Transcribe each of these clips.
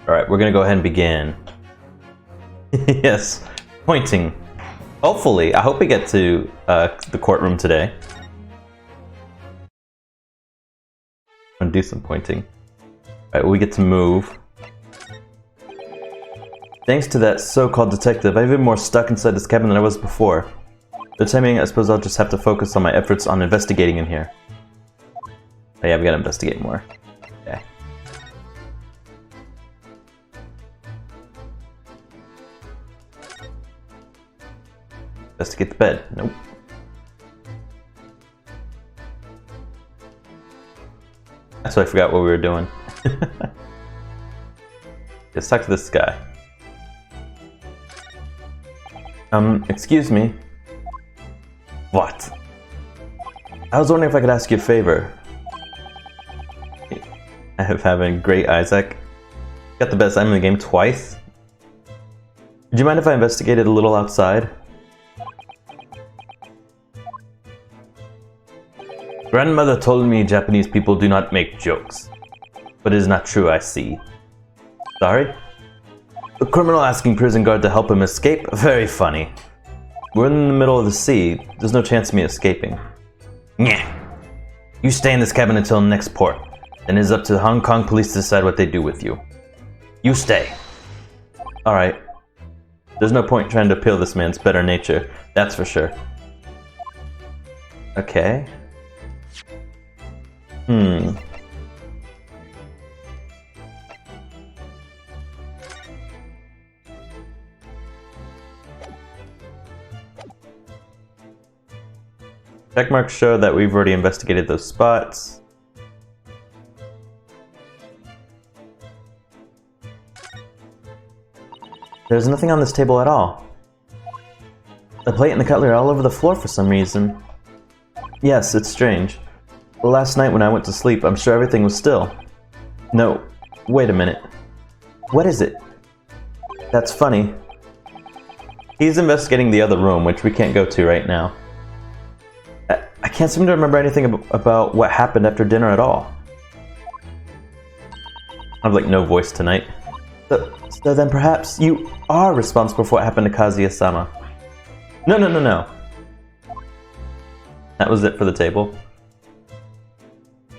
Alright, we're gonna go ahead and begin. Yes, pointing. Hopefully, I hope we get to the courtroom today. I'm gonna do some pointing. Alright, we get to move. Thanks to that so-called detective, I'm even more stuck inside this cabin than I was before. The timing, I suppose I'll just have to focus on my efforts on investigating in here. Oh yeah, we gotta investigate more. Okay. Investigate the bed. Nope. That's why I forgot what we were doing. Let's talk to this guy. Excuse me. What? I was wondering if I could ask you a favor. I have having great Isaac. Got the best item in the game twice. Would you mind if I investigated a little outside? Grandmother told me Japanese people do not make jokes. But it is not true, I see. Sorry? A criminal asking prison guard to help him escape? Very funny. We're in the middle of the sea. There's no chance of me escaping. Nyeh. You stay in this cabin until next port. Then it is up to the Hong Kong police to decide what they do with you. You stay. Alright. There's no point trying to appeal this man's better nature. That's for sure. Okay. Checkmarks show that we've already investigated those spots. There's nothing on this table at all. The plate and the cutlery are all over the floor for some reason. Yes, it's strange. Last night when I went to sleep, I'm sure everything was still. No, wait a minute. What is it? That's funny. He's investigating the other room, which we can't go to right now. I can't seem to remember anything about what happened after dinner at all. I have like no voice tonight. So then perhaps you are responsible for what happened to Kazuya-sama. No. That was it for the table.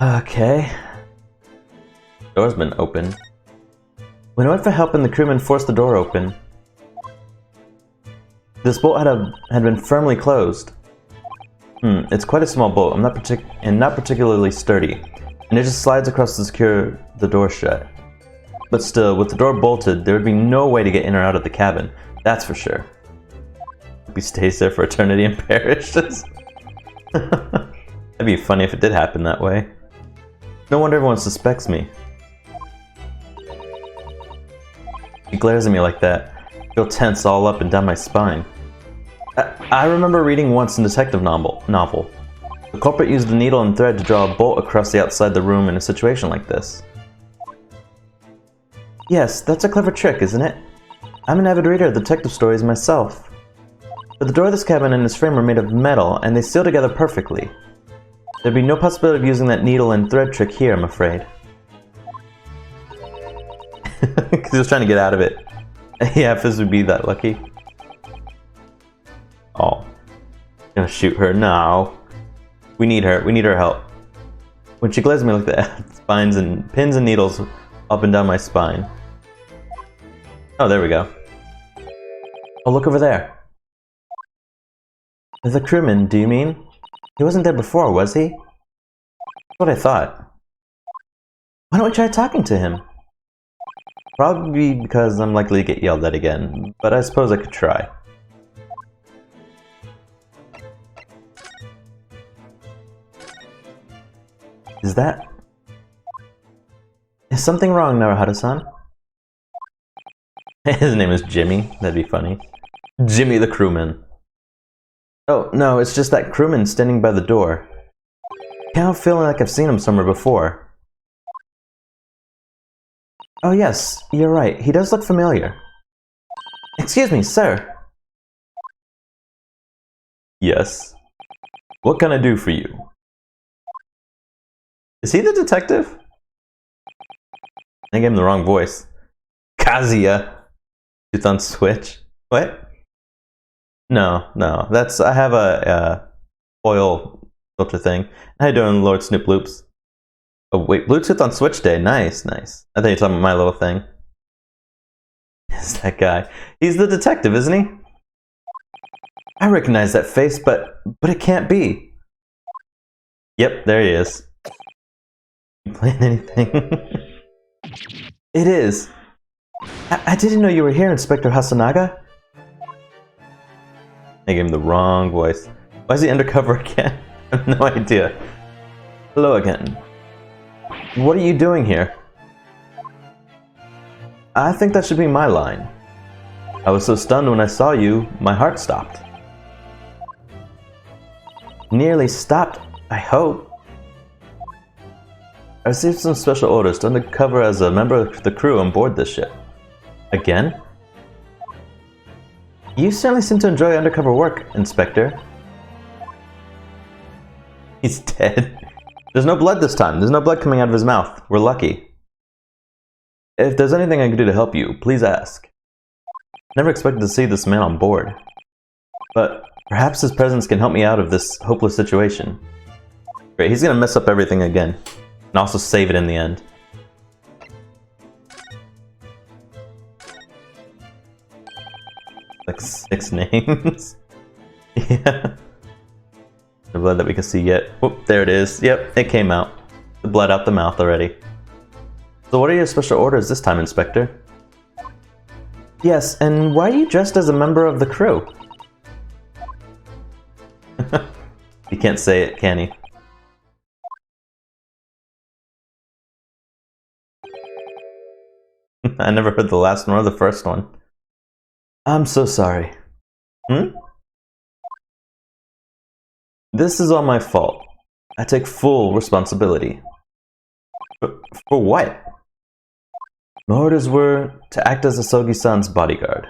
Okay. Door's been open. When I went for help and the crewman forced the door open, this bolt had been firmly closed. It's quite a small bolt, not particularly sturdy, and it just slides across to secure the door shut. But still, with the door bolted, there would be no way to get in or out of the cabin, that's for sure. Hope he stays there for eternity and perishes. That'd be funny if it did happen that way. No wonder everyone suspects me. He glares at me like that. I feel tense all up and down my spine. I remember reading once in a detective novel. The culprit used a needle and thread to draw a bolt across the outside of the room in a situation like this. Yes, that's a clever trick, isn't it? I'm an avid reader of detective stories myself. But the door of this cabin and its frame are made of metal, and they seal together perfectly. There'd be no possibility of using that needle and thread trick here, I'm afraid. Because he was trying to get out of it. Yeah, if this would be that lucky. Oh. Gonna shoot her now. We need her. We need her help. When she glares at me like that, spines and pins and needles up and down my spine. Oh, there we go. Oh, look over there. The crewman, do you mean? He wasn't there before, was he? That's what I thought. Why don't we try talking to him? Probably because I'm likely to get yelled at again, but I suppose I could try. Is something wrong, Naruhata-san? His name is Jimmy. That'd be funny. Jimmy the crewman. Oh, no, it's just that crewman standing by the door. I can't help feeling like I've seen him somewhere before. Oh yes, you're right. He does look familiar. Excuse me, sir. Yes. What can I do for you? Is he the detective? I gave him the wrong voice. Kazuya. It's on Switch. What? No. That's I have a oil filter thing. How you doing, Lord Snoop Loops? Oh wait, Bluetooth on Switch Day. Nice. I think you're talking about my little thing. Is that guy? He's the detective, isn't he? I recognize that face, but it can't be. Yep, there he is. You playing anything? It is. I didn't know you were here, Inspector Hasanaga. I gave him the wrong voice. Why is he undercover again? I have no idea. Hello again. What are you doing here? I think that should be my line. I was so stunned when I saw you, my heart stopped. Nearly stopped, I hope. I received some special orders to undercover as a member of the crew on board this ship. Again? You certainly seem to enjoy undercover work, Inspector. He's dead. There's no blood this time. There's no blood coming out of his mouth. We're lucky. If there's anything I can do to help you, please ask. Never expected to see this man on board. But perhaps his presence can help me out of this hopeless situation. Great, he's gonna mess up everything again. And also save it in the end. Like 6 names. Yeah. The blood that we can see yet. Whoop, there it is. Yep, it came out. The blood out the mouth already. So what are your special orders this time, Inspector? Yes, and why are you dressed as a member of the crew? He can't say it, can he? I never heard the last one or the first one. I'm so sorry. This is all my fault. I take full responsibility. For what? My orders were to act as Asogi-san's bodyguard.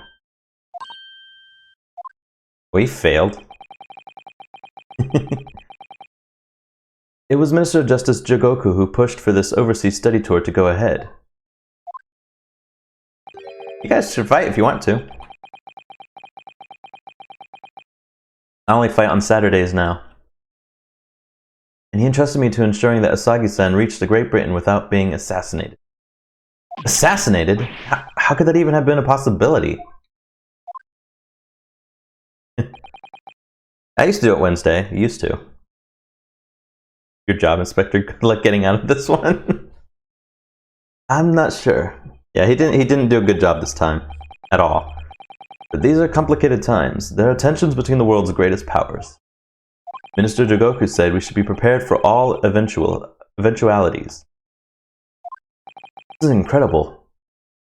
We failed. It was Minister of Justice Jigoku who pushed for this overseas study tour to go ahead. You guys should fight if you want to. I only fight on Saturdays now. And he entrusted me to ensuring that Asagi-san reached the Great Britain without being assassinated. Assassinated? How could that even have been a possibility? I used to do it Wednesday. I used to. Good job, Inspector. Good luck getting out of this one. I'm not sure. Yeah, he didn't do a good job this time. At all. But these are complicated times. There are tensions between the world's greatest powers. Minister Jigoku said we should be prepared for all eventualities. This is incredible.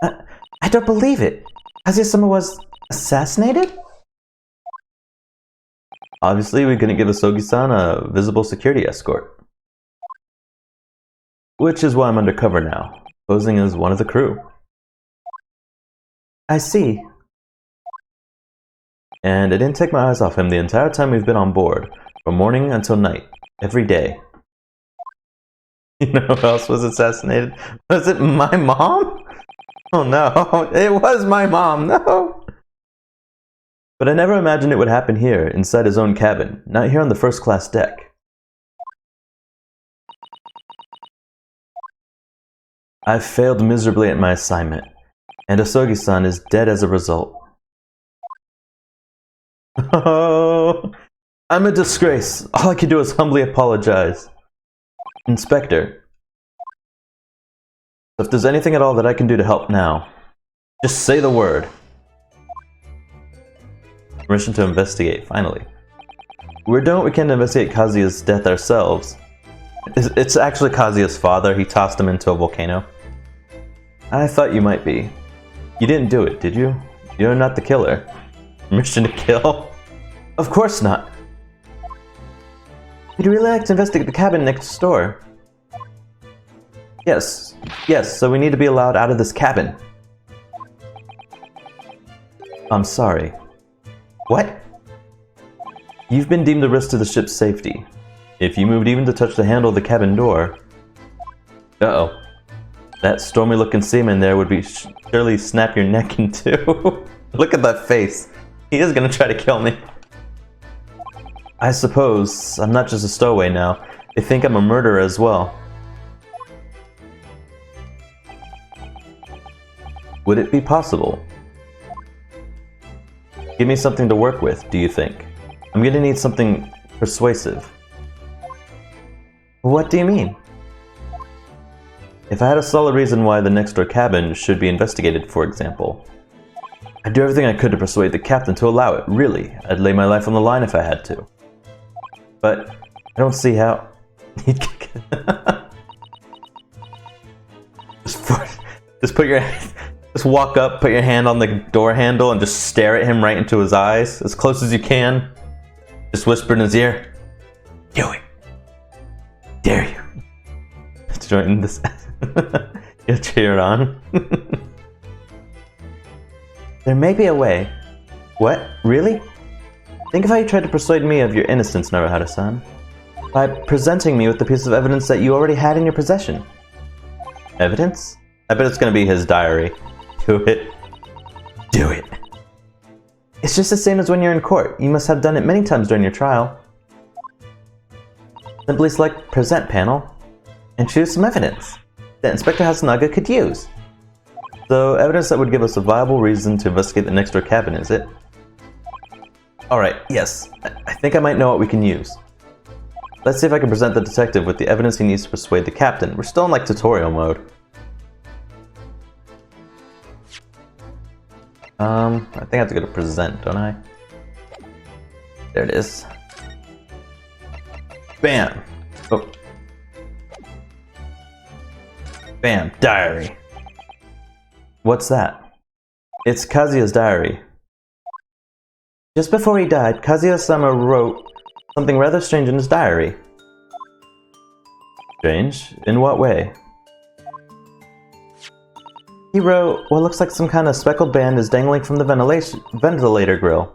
I don't believe it. Kazuya-sama was assassinated? Obviously, we couldn't give Asogi-san a visible security escort. Which is why I'm undercover now, posing as one of the crew. I see. And I didn't take my eyes off him the entire time we've been on board, from morning until night, every day. You know who else was assassinated? Was it my mom? Oh no, it was my mom, no! But I never imagined it would happen here, inside his own cabin, not here on the first class deck. I've failed miserably at my assignment, and Asogi-san is dead as a result. Oh, I'm a disgrace. All I can do is humbly apologize. Inspector, if there's anything at all that I can do to help now, just say the word. Permission to investigate, finally. We're doing what we can to investigate Kazuya's death ourselves. It's actually Kazuya's father. He tossed him into a volcano. I thought you might be. You didn't do it, did you? You're not the killer. Permission to kill? Of course not. We'd really like to investigate the cabin next door. Yes, so we need to be allowed out of this cabin. I'm sorry. What? You've been deemed a risk to the ship's safety. If you moved even to touch the handle of the cabin door... Uh-oh. That stormy-looking seaman there would be surely snap your neck in two. Look at that face. He is gonna try to kill me. I suppose I'm not just a stowaway now. They think I'm a murderer as well. Would it be possible? Give me something to work with, do you think? I'm gonna need something persuasive. What do you mean? If I had a solid reason why the next door cabin should be investigated, for example, I'd do everything I could to persuade the captain to allow it, really. I'd lay my life on the line if I had to. But I don't see how... Just put your... Just walk up, put your hand on the door handle and just stare at him right into his eyes, as close as you can. Just whisper in his ear, "Do it! Dare you!" To join this... You'll cheer it on. There may be a way. What? Really? Think of how you tried to persuade me of your innocence, Naruhara-san. By presenting me with the piece of evidence that you already had in your possession. Evidence? I bet it's gonna be his diary. Do it. Do it. It's just the same as when you're in court. You must have done it many times during your trial. Simply select Present panel and choose some evidence that Inspector Hasunaga could use. So, evidence that would give us a viable reason to investigate the next door cabin, is it? Alright, yes. I think I might know what we can use. Let's see if I can present the detective with the evidence he needs to persuade the captain. We're still in like tutorial mode. I think I have to go to present, don't I? There it is. Bam! Oh. Bam! Diary. What's that? It's Kazuya's diary. Just before he died, Kazuya-sama wrote something rather strange in his diary. Strange? In what way? He wrote what looks like some kind of speckled band is dangling from the ventilator grill.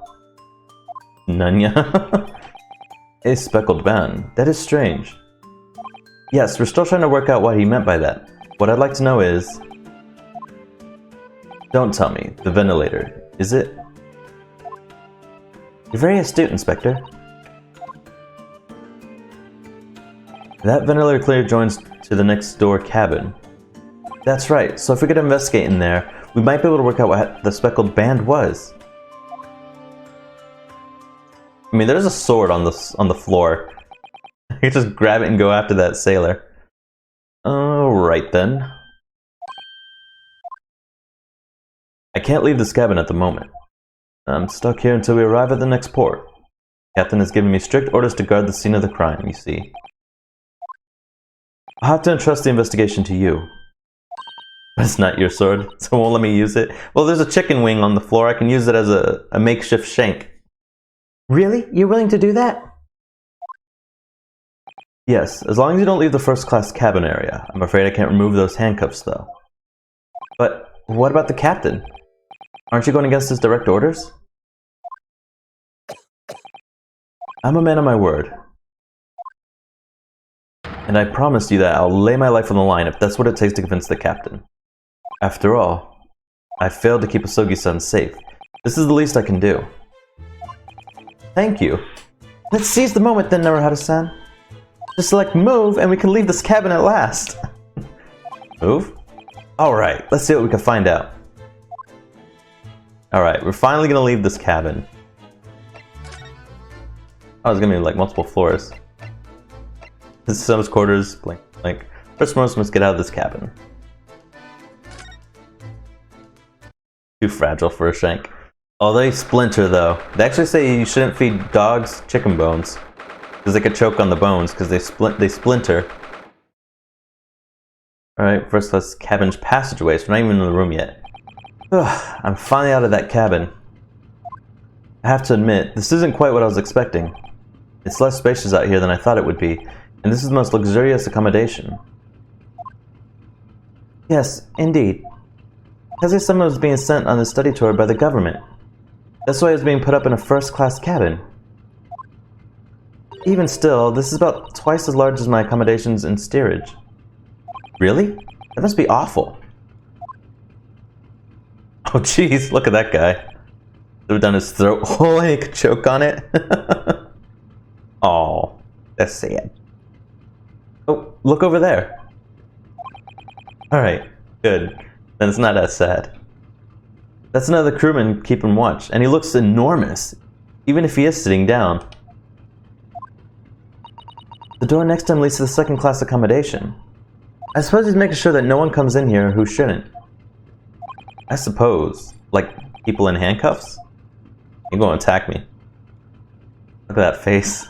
Nunya? A speckled band. That is strange. Yes, we're still trying to work out what he meant by that. What I'd like to know is... Don't tell me. The ventilator. Is it? You're very astute, Inspector. That ventilator clearly joins to the next door cabin. That's right, so if we could investigate in there, we might be able to work out what the speckled band was. I mean, there's a sword on the floor. You just grab it and go after that sailor. Alright then. I can't leave this cabin at the moment. I'm stuck here until we arrive at the next port. Captain has given me strict orders to guard the scene of the crime, you see. I'll have to entrust the investigation to you. But it's not your sword, so it won't let me use it. Well, there's a chicken wing on the floor. I can use it as a makeshift shank. Really? You're willing to do that? Yes, as long as you don't leave the first-class cabin area. I'm afraid I can't remove those handcuffs, though. But what about the captain? Aren't you going against his direct orders? I'm a man of my word. And I promise you that I'll lay my life on the line if that's what it takes to convince the captain. After all, I failed to keep Asogi-san safe. This is the least I can do. Thank you. Let's seize the moment then, Naruhara-san. Just select move and we can leave this cabin at last. Move? Alright, let's see what we can find out. Alright, we're finally gonna leave this cabin. Oh, there's gonna be like multiple floors. This is Summer's quarters, blank. First most must get out of this cabin. Too fragile for a shank. Oh, they splinter though. They actually say you shouldn't feed dogs chicken bones. Because they could choke on the bones, because they splinter. Alright, first let's cabin's passageway, so we're not even in the room yet. Ugh, I'm finally out of that cabin. I have to admit, this isn't quite what I was expecting. It's less spacious out here than I thought it would be, and this is the most luxurious accommodation. Yes, indeed. Kazuya-sama was being sent on a study tour by the government. That's why he was being put up in a first-class cabin. Even still, this is about twice as large as my accommodations in steerage. Really? That must be awful. Oh jeez, look at that guy. Threw down his throat. Oh, and he could choke on it. Oh, that's sad. Oh, look over there. Alright, good. Then it's not as sad. That's another crewman keeping watch, and he looks enormous, even if he is sitting down. The door next to him leads to the second class accommodation. I suppose he's making sure that no one comes in here who shouldn't. I suppose. Like, people in handcuffs? You're gonna attack me. Look at that face.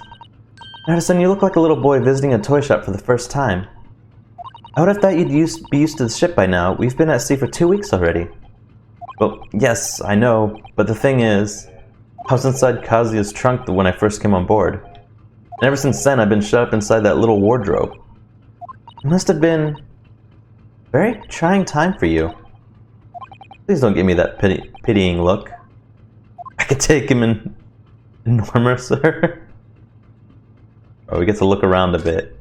Madison, you look like a little boy visiting a toy shop for the first time. I would have thought you'd be used to the ship by now. We've been at sea for 2 weeks already. Well, yes, I know, but the thing is, I was inside Kazuya's trunk when I first came on board. And ever since then, I've been shut up inside that little wardrobe. It must have been a very trying time for you. Please don't give me that pitying look. I could take him in enormouser. Oh, we get to look around a bit.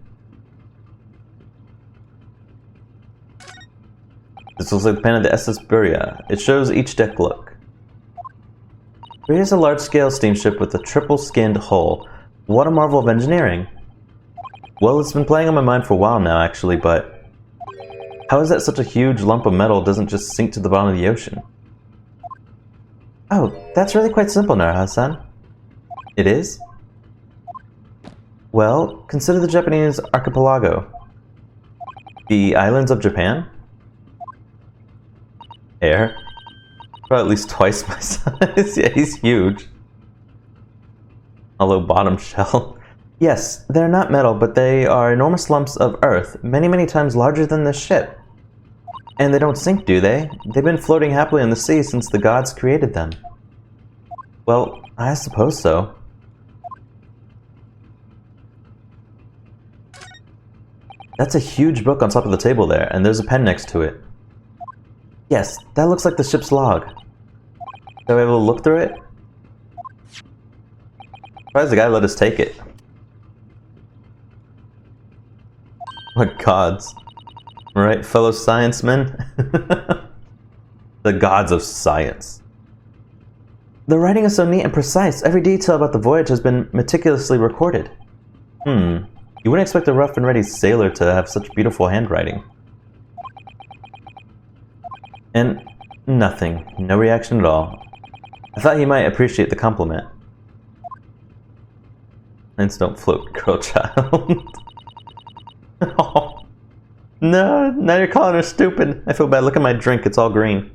This looks like the pan of the SS Buria. It shows each deck look. Buria is a large-scale steamship with a triple-skinned hull. What a marvel of engineering. Well, it's been playing on my mind for a while now, actually, but how is that such a huge lump of metal doesn't just sink to the bottom of the ocean? Oh, that's really quite simple, Naruha-san. It is? Well, consider the Japanese archipelago. The islands of Japan? Air? Probably at least twice my size. Yeah, he's huge. Hollow bottom shell. Yes, they're not metal, but they are enormous lumps of earth, many, many times larger than this ship. And they don't sink, do they? They've been floating happily in the sea since the gods created them. Well, I suppose so. That's a huge book on top of the table there, and there's a pen next to it. Yes, that looks like the ship's log. Are we able to look through it? Surprised the guy let us take it. What gods. Right, fellow science men? The gods of science. The writing is so neat and precise. Every detail about the voyage has been meticulously recorded. You wouldn't expect a rough and ready sailor to have such beautiful handwriting. And nothing. No reaction at all. I thought you might appreciate the compliment. Planes don't float, girl child. Oh. No, now you're calling her stupid. I feel bad. Look at my drink. It's all green.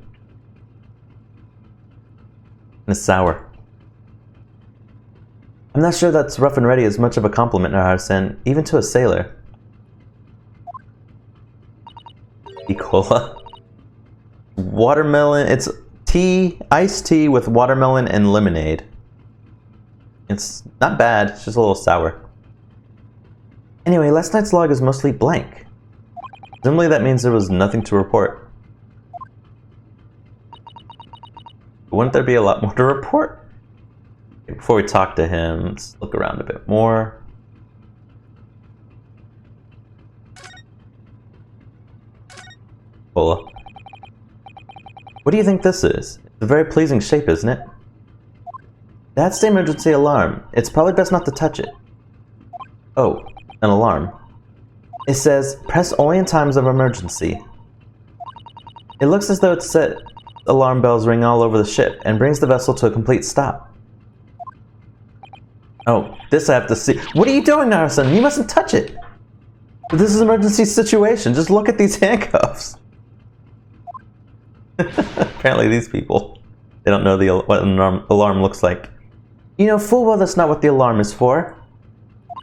And it's sour. I'm not sure that's rough and ready as much of a compliment, Naruha-san, even to a sailor. E-cola. Watermelon. It's tea, iced tea with watermelon and lemonade. It's not bad. It's just a little sour. Anyway, last night's log is mostly blank. Presumably that means there was nothing to report. But wouldn't there be a lot more to report? Before we talk to him, let's look around a bit more. Cola. What do you think this is? It's a very pleasing shape, isn't it? That's the emergency alarm. It's probably best not to touch it. Oh, an alarm. It says, press only in times of emergency. It looks as though it's set alarm bells ring all over the ship and brings the vessel to a complete stop. Oh, this I have to see. What are you doing, Naruha-san? You mustn't touch it. This is an emergency situation. Just look at these handcuffs. Apparently these people, they don't know what an alarm looks like. You know full well that's not what the alarm is for.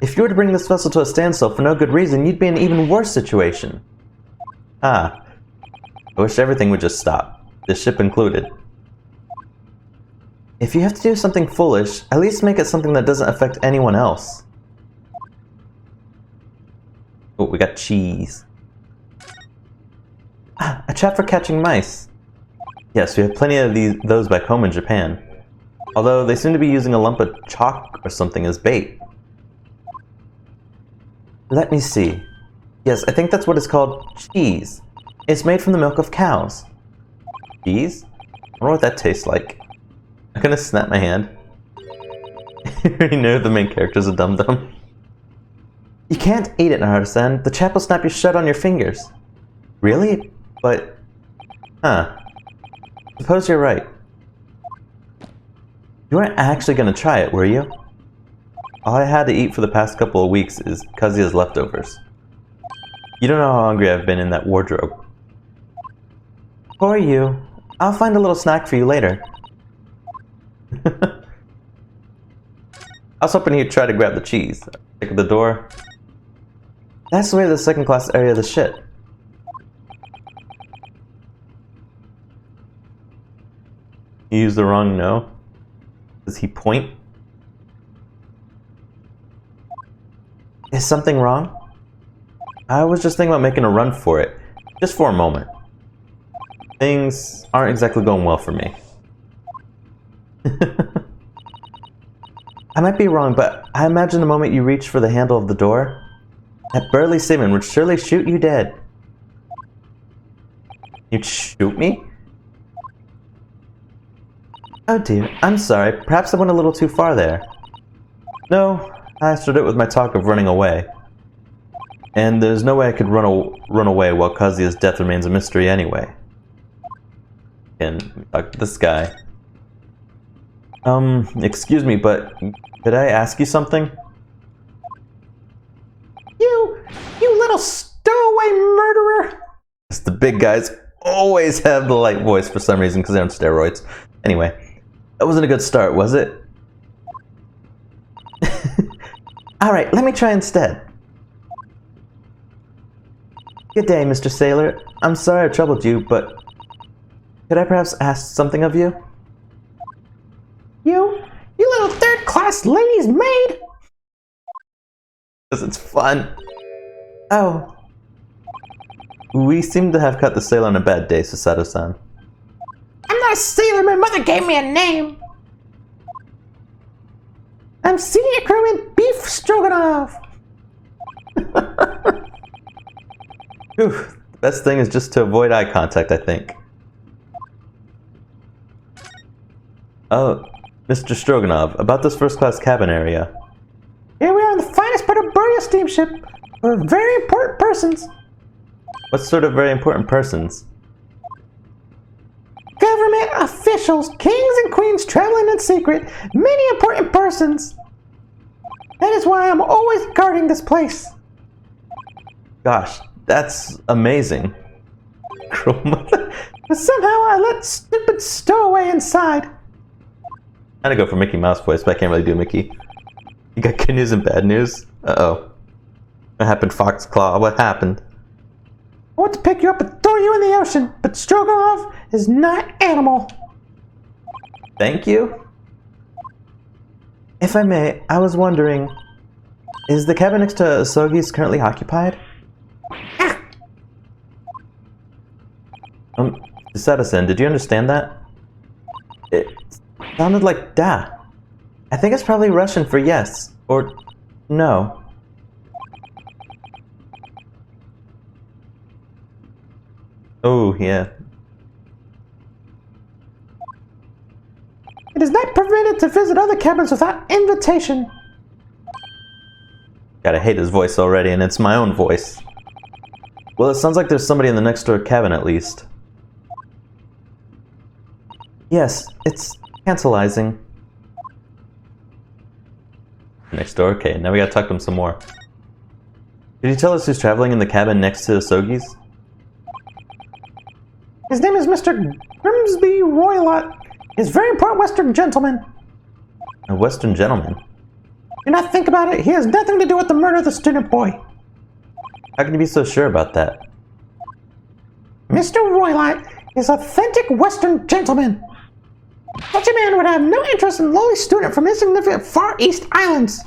If you were to bring this vessel to a standstill for no good reason, you'd be in an even worse situation. Ah. I wish everything would just stop. This ship included. If you have to do something foolish, at least make it something that doesn't affect anyone else. Oh, we got cheese. Ah, a trap for catching mice. Yes, we have plenty of those back home in Japan. Although they seem to be using a lump of chalk or something as bait. Let me see. Yes, I think that's what it's called. Cheese. It's made from the milk of cows. Cheese? I wonder what that tastes like. I'm gonna snap my hand. You already know the main character's a dum-dum. You can't eat it, Naruto-san. The chap will snap you shut on your fingers. Really? But... Huh. Suppose you're right. You weren't actually gonna try it, were you? All I had to eat for the past couple of weeks is Kazuya's leftovers. You don't know how hungry I've been in that wardrobe. Poor you. I'll find a little snack for you later. I was hoping he'd try to grab the cheese. Check the door. That's the way to the second class area of the ship. You used the wrong no. Does he point? Is something wrong? I was just thinking about making a run for it. Just for a moment. Things aren't exactly going well for me. I might be wrong, but I imagine the moment you reach for the handle of the door, that burly seaman would surely shoot you dead. You'd shoot me? Oh dear, I'm sorry. Perhaps I went a little too far there. No, I started it with my talk of running away. And there's no way I could run away while Kazuya's death remains a mystery anyway. And talk to this guy. Excuse me, but could I ask you something? You little stowaway murderer! The big guys always have the light voice for some reason because they're on steroids. Anyway, that wasn't a good start, was it? Alright, let me try instead. Good day, Mr. Sailor. I'm sorry I troubled you, but could I perhaps ask something of you? You little third-class lady's maid! Because it's fun. Oh. We seem to have cut the sailor on a bad day, Susato-san. I'm not a sailor, my mother gave me a name! I'm senior crewman Beef Stroganoff! Whew, the best thing is just to avoid eye contact, I think. Oh, Mr. Stroganoff, about this first-class cabin area. Here we are on the finest part of Burya steamship for very important persons. What sort of very important persons? Government officials, kings and queens traveling in secret, many important persons. That is why I'm always guarding this place. Gosh, that's amazing. But somehow I let stupid stowaway inside. I'm gonna go for Mickey Mouse voice, but I can't really do Mickey. You got good news and bad news? Uh-oh. What happened, Foxclaw? What happened? I want to pick you up and throw you in the ocean, but Stroganoff is not animal. Thank you. If I may, I was wondering, is the cabin next to Sogi's currently occupied? Ah! Susato-san, did you understand that? It sounded like da. I think it's probably Russian for yes, or no. Oh, yeah. It is not permitted to visit other cabins without invitation. Gotta hate his voice already, and it's my own voice. Well, it sounds like there's somebody in the next door cabin at least. Yes, it's tantalizing. Next door? Okay, now we gotta talk to him some more. Did you tell us who's traveling in the cabin next to Sogi's? His name is Mr. Grimsby Roylott. He's a very important Western gentleman. A Western gentleman? Do not think about it. He has nothing to do with the murder of the student boy. How can you be so sure about that? Mr. Roylott is an authentic Western gentleman. Such a man would have no interest in a lowly student from insignificant Far East Islands.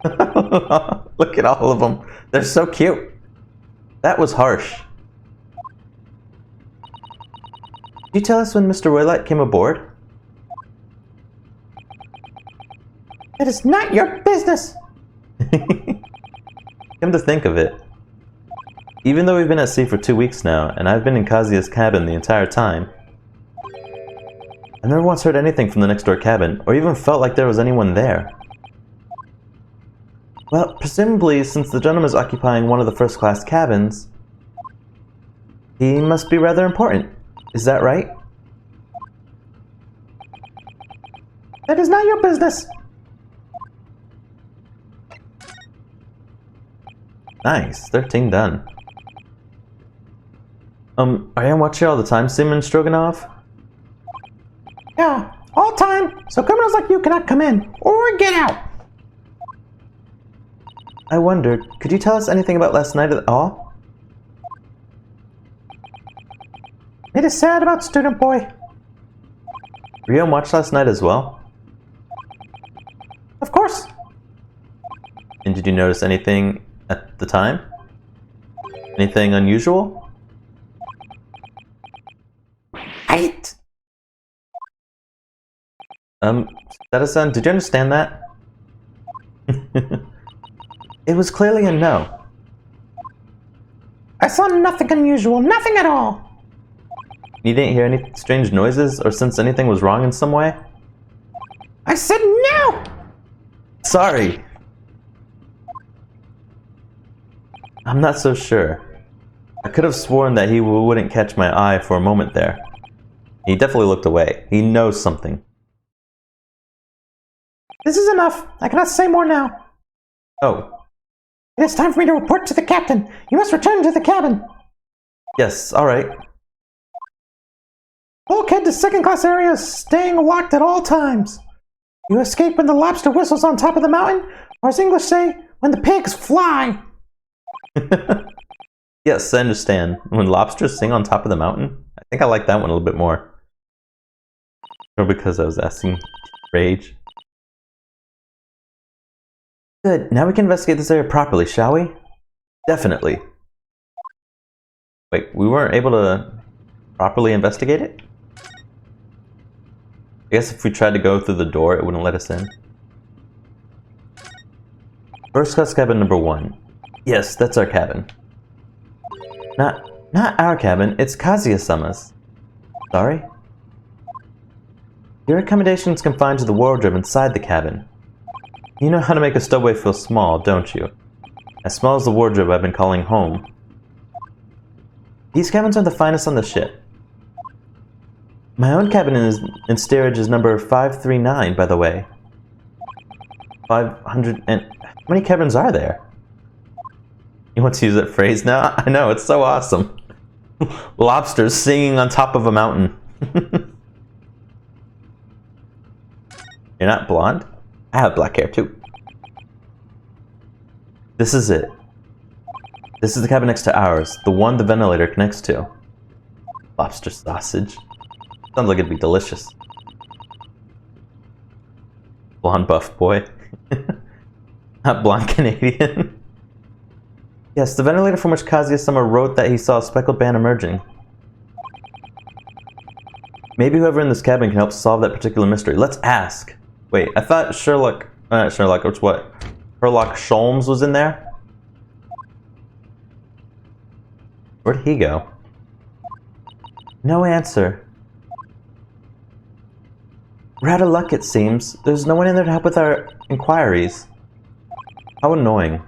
Look at all of them. They're so cute. That was harsh. Did you tell us when Mr. Roylott came aboard? It is not your business! Come to think of it, Even though we've been at sea for 2 weeks now, and I've been in Kazuya's cabin the entire time, I never once heard anything from the next door cabin, or even felt like there was anyone there. Well, presumably, since the gentleman is occupying one of the first-class cabins, he must be rather important. Is that right? That is not your business! Nice, 13 done. Are you watching all the time, Simon Stroganoff? Yeah, all time, so criminals like you cannot come in, or get out! I wondered, could you tell us anything about last night at all? It is sad about Student Boy. Were you on watch last night as well? Of course! And did you notice anything at the time? Anything unusual? Right! Status-san, did you understand that? It was clearly a no. I saw nothing unusual, nothing at all! You didn't hear any strange noises or sense anything was wrong in some way? I said no! Sorry! I'm not so sure. I could have sworn that he wouldn't catch my eye for a moment there. He definitely looked away. He knows something. This is enough. I cannot say more now. Oh. It is time for me to report to the captain. You must return to the cabin. Yes, alright. Bulkhead to second-class area is staying locked at all times. You escape when the lobster whistles on top of the mountain, or as English say, when the pigs fly. Yes, I understand. When lobsters sing on top of the mountain? I think I like that one a little bit more. Or because I was asking Rage. Good, now we can investigate this area properly, shall we? Definitely. Wait, we weren't able to properly investigate it? I guess if we tried to go through the door, it wouldn't let us in. First class cabin number 1. Yes, that's our cabin. Not our cabin, it's Kazuya-sama's. Sorry? Your accommodation's confined to the wardrobe inside the cabin. You know how to make a stowaway feel small, don't you? As small as the wardrobe I've been calling home. These cabins are the finest on the ship. My own cabin in steerage is number 539, by the way. 500 and... How many cabins are there? You want to use that phrase now? I know, it's so awesome. Lobsters singing on top of a mountain. You're not blonde? I have black hair too. This is it. This is the cabin next to ours, the one the ventilator connects to. Lobster sausage. Sounds like it'd be delicious. Blonde buff boy. Not blonde Canadian. Yes, the ventilator from which Kazuya-sama wrote that he saw a speckled band emerging. Maybe whoever in this cabin can help solve that particular mystery. Let's ask. Wait, I thought Sherlock, it's what? Sherlock Sholmes was in there? Where'd he go? No answer. We're out of luck, it seems. There's no one in there to help with our inquiries. How annoying.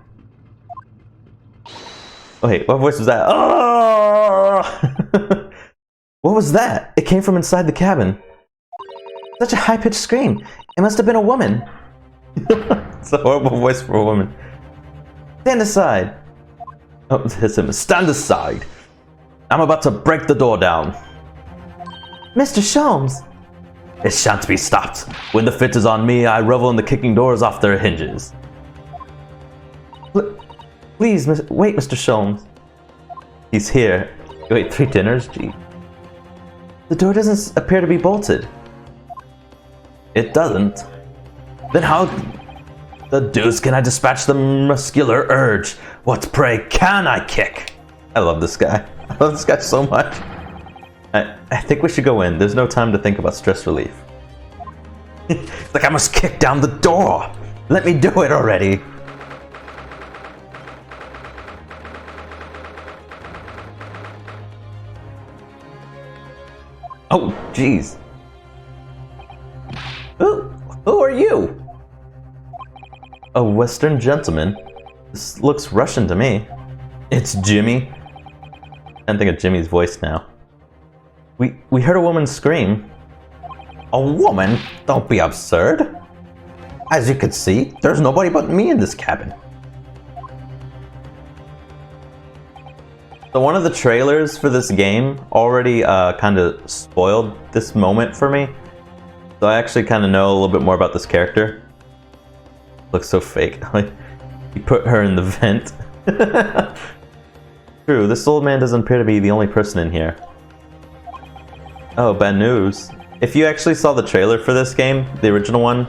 Oh, wait, what voice was that? Oh! What was that? It came from inside the cabin. Such a high-pitched scream. It must have been a woman. It's a horrible voice for a woman. Stand aside. Oh, there's him. Stand aside. I'm about to break the door down. Mr. Sholmes. It shan't be stopped. When the fit is on me, I revel in the kicking doors off their hinges. Please, wait, Mr. Sholmes. He's here. Wait, 3 dinners? Gee. The door doesn't appear to be bolted. It doesn't? Then how the deuce can I dispatch the muscular urge? What pray can I kick? I love this guy. I love this guy so much. I think we should go in. There's no time to think about stress relief. Like I must kick down the door. Let me do it already. Oh, jeez. Who are you? A Western gentleman? This looks Russian to me. It's Jimmy. I think of Jimmy's voice now. We heard a woman scream. A woman? Don't be absurd. As you can see, there's nobody but me in this cabin. So one of the trailers for this game already kind of spoiled this moment for me. So I actually kind of know a little bit more about this character. Looks so fake. You put her in the vent. True, this old man doesn't appear to be the only person in here. Oh, bad news. If you actually saw the trailer for this game, the original one,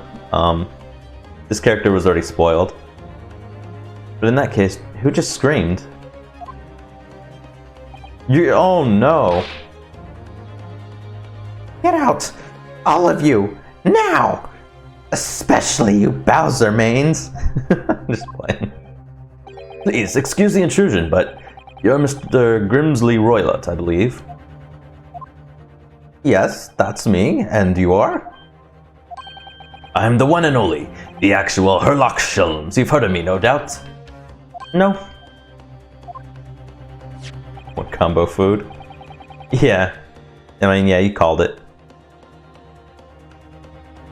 this character was already spoiled. But in that case, who just screamed? Oh no! Get out! All of you! Now! Especially you Bowser mains! I'm just playing. Please, excuse the intrusion, but you're Mr. Grimsley Roylott, I believe. Yes, that's me, and you are? I'm the one and only, the actual Herlock Sholmes. You've heard of me, no doubt? No. What combo food? Yeah. I mean, yeah, you called it.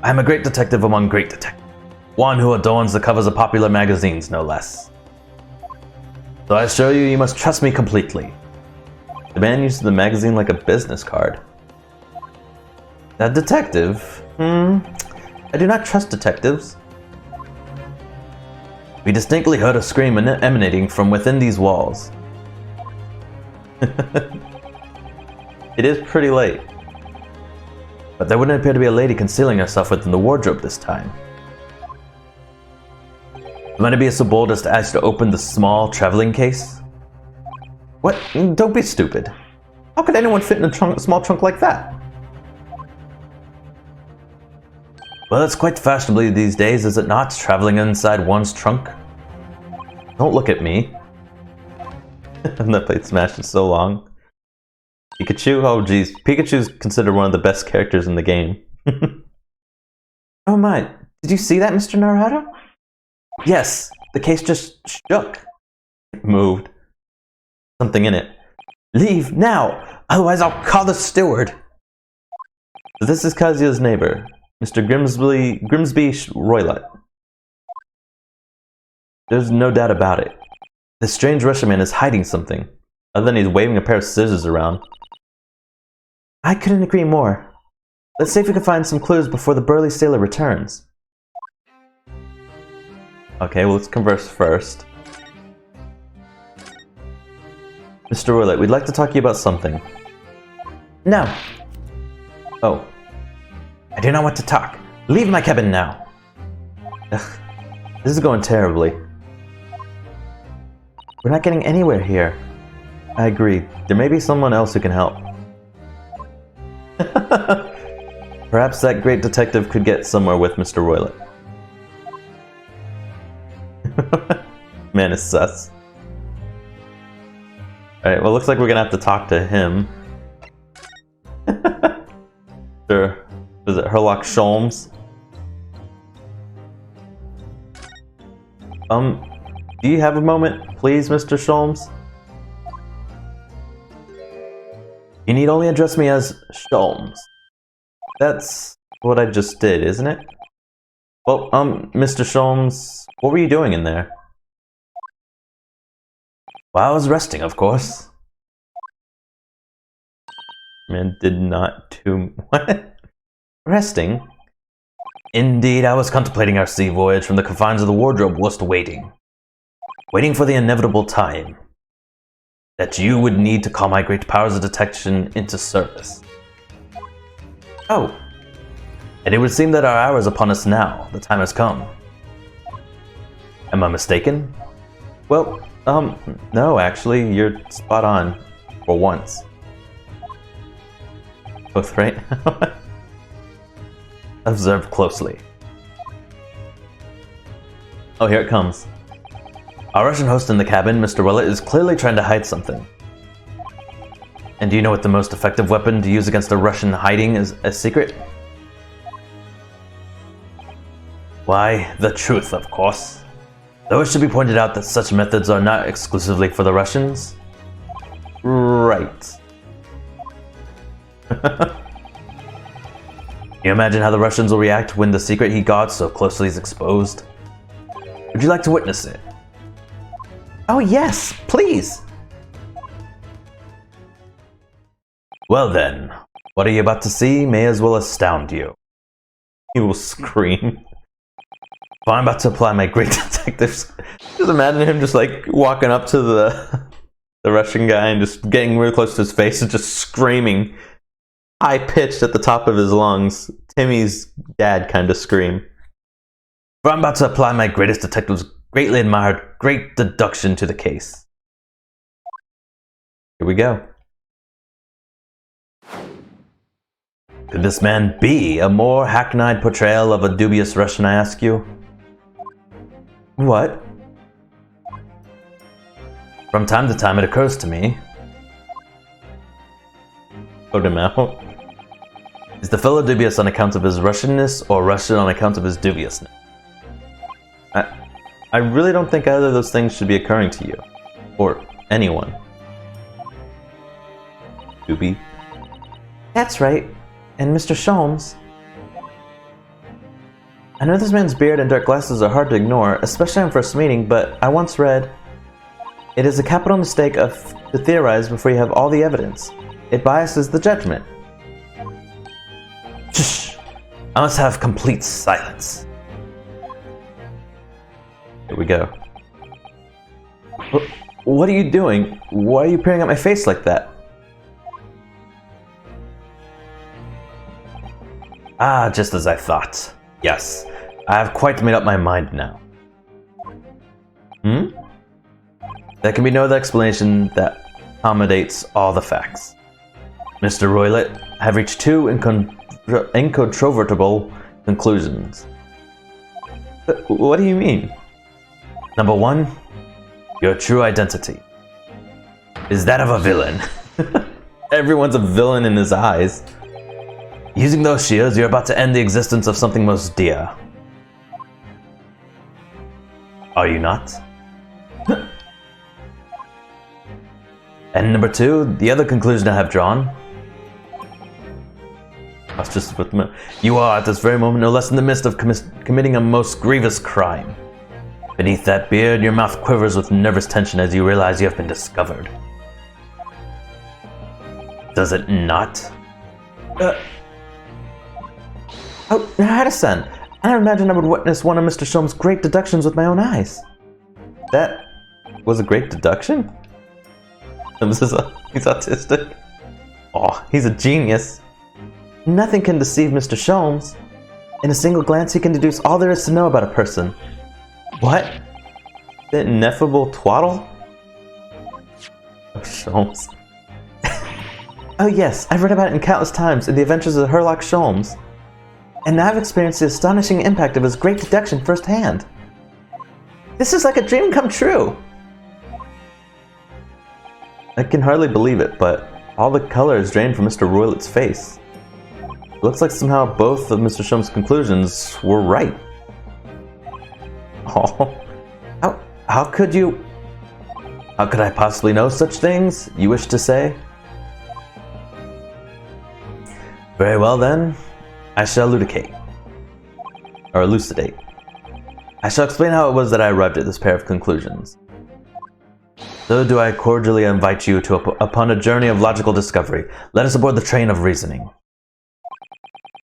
I'm a great detective among great detectives. One who adorns the covers of popular magazines, no less. So I assure you, you must trust me completely. The man uses the magazine like a business card. A detective? I do not trust detectives. We distinctly heard a scream emanating from within these walls. It is pretty late. But there wouldn't appear to be a lady concealing herself within the wardrobe this time. Might it be so bold as to ask you to open the small traveling case? What? Don't be stupid. How could anyone fit in a small trunk like that? Well, it's quite fashionable these days, is it not? Traveling inside one's trunk? Don't look at me. I've not played Smash in so long. Pikachu? Oh geez, Pikachu's considered one of the best characters in the game. Oh my, did you see that, Mr. Naruto? Yes, the case just shook. It moved. Something in it. Leave now, otherwise I'll call the steward. This is Kazuya's neighbor, Mr. Grimsby Roylott. There's no doubt about it. This strange Russian man is hiding something, other than he's waving a pair of scissors around. I couldn't agree more. Let's see if we can find some clues before the burly sailor returns. Okay, well, let's converse first. Mr. Roylott, we'd like to talk to you about something. No. Oh. I do not want to talk. Leave my cabin now. Ugh. This is going terribly. We're not getting anywhere here. I agree. There may be someone else who can help. Perhaps that great detective could get somewhere with Mr. Roylott. Man is sus. Alright, well, looks like we're gonna have to talk to him. Sure. Is it Herlock Sholmes? Do you have a moment, please, Mr. Sholmes? You need only address me as Sholmes. That's what I just did, isn't it? Well, Mr. Sholmes, what were you doing in there? Well, I was resting, of course. Man did not do... What? Resting? Indeed, I was contemplating our sea voyage from the confines of the wardrobe whilst waiting. Waiting for the inevitable time that you would need to call my great powers of detection into service. Oh. And it would seem that our hour is upon us now. The time has come. Am I mistaken? Well, no, actually, you're spot on. For once. Both right? Observe closely. Oh, here it comes. Our Russian host in the cabin, Mr. Roylott, is clearly trying to hide something. And do you know what the most effective weapon to use against a Russian hiding is a secret? Why, the truth, of course. Though it should be pointed out that such methods are not exclusively for the Russians. Right. You imagine how the Russians will react when the secret he guards so closely is exposed? Would you like to witness it? Oh yes, please! Well then, what are you about to see may as well astound you. He will scream. If I'm about to apply my great detective... Just imagine him just like walking up to the Russian guy and just getting really close to his face and just screaming. High-pitched at the top of his lungs. Timmy's dad kind of scream. If I'm about to apply my greatest detective's greatly admired great deduction to the case. Here we go. Could this man be a more hackneyed portrayal of a dubious Russian, I ask you? What? From time to time it occurs to me. Put him out. Is the fellow dubious on account of his Russianness or Russian on account of his dubiousness? I really don't think either of those things should be occurring to you. Or anyone. Doobie. That's right. And Mr. Sholmes. I know this man's beard and dark glasses are hard to ignore, especially on first meeting, but I once read, it is a capital mistake to theorize before you have all the evidence. It biases the judgment. Shh! I must have complete silence. Here we go. What are you doing? Why are you peering at my face like that? Ah, just as I thought. Yes, I have quite made up my mind now. There can be no other explanation that accommodates all the facts. Mr. Roylett, have reached two incontrovertible conclusions. What do you mean? Number one, your true identity is that of a villain. Everyone's a villain in his eyes. Using those shields, you're about to end the existence of something most dear. Are you not? And number two, the other conclusion I have drawn. That's just with me. You are at this very moment no less in the midst of committing a most grievous crime. Beneath that beard, your mouth quivers with nervous tension as you realize you have been discovered. Does it not? Oh, Hadison! I don't imagine I would witness one of Mr. Sholmes' great deductions with my own eyes. That was a great deduction? He's autistic. Oh, he's a genius. Nothing can deceive Mr. Sholmes. In a single glance, he can deduce all there is to know about a person. What? The ineffable twaddle? Oh, Sholmes. Oh yes, I've read about it in countless times in the adventures of Herlock Sholmes. And now I've experienced the astonishing impact of his great deduction firsthand. This is like a dream come true! I can hardly believe it, but all the color is drained from Mr. Roylett's face. It looks like somehow both of Mr. Sholmes' conclusions were right. Oh, how could you... How could I possibly know such things, you wish to say? Very well then, I shall elucidate. I shall explain how it was that I arrived at this pair of conclusions. So do I cordially invite you upon a journey of logical discovery. Let us aboard the train of reasoning.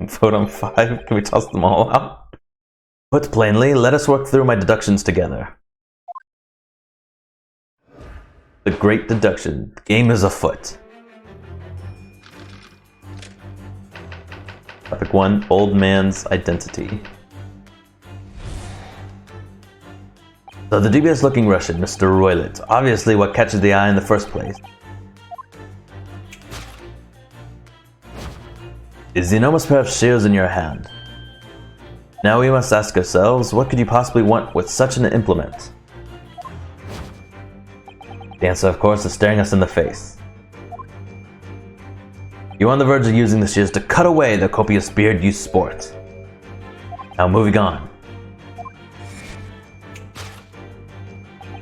Vote on 5? Can we toss them all out? Put plainly, let us work through my deductions together. The great deduction. The game is afoot. Topic 1. Old man's identity. So the dubious-looking Russian, Mr. Roylett, obviously what catches the eye in the first place is the enormous pair of shears in your hand. Now we must ask ourselves, what could you possibly want with such an implement? The answer, of course, is staring us in the face. You're on the verge of using the shears to cut away the copious beard you sport. Now moving on.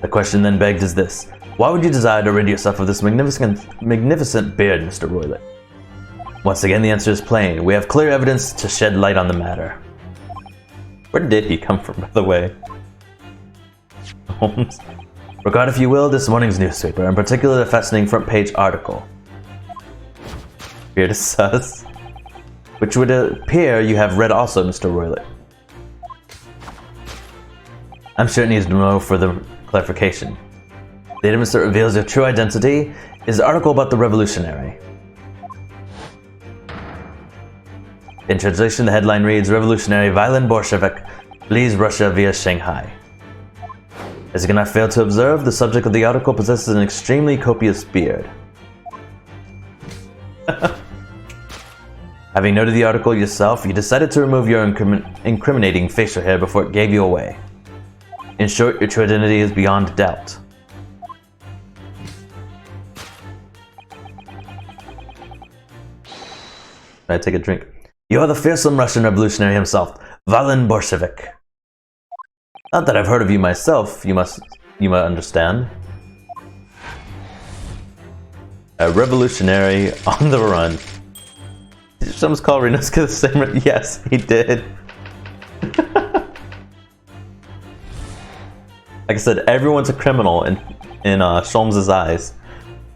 The question then begged is this. Why would you desire to rid yourself of this magnificent beard, Mr. Roylett? Once again, the answer is plain. We have clear evidence to shed light on the matter. Where did he come from, by the way? Holmes. Regard, if you will, this morning's newspaper, in particular the fascinating front page article. Beard is sus. Which would appear you have read also, Mr. Roylett. I'm sure it needs no further clarification. The evidence that reveals your true identity is an article about the revolutionary. In translation, the headline reads, Revolutionary violent Bolshevik flees Russia via Shanghai. As you cannot fail to observe, the subject of the article possesses an extremely copious beard. Having noted the article yourself, you decided to remove your incriminating facial hair before it gave you away. In short, your true identity is beyond doubt. Can I take a drink? You are the fearsome Russian revolutionary himself, Valen Bolshevik. Not that I've heard of you myself, you might understand. A revolutionary on the run. Did Sholmes call Renoska the same? Yes, he did. Like I said, everyone's a criminal in Sholmes' eyes.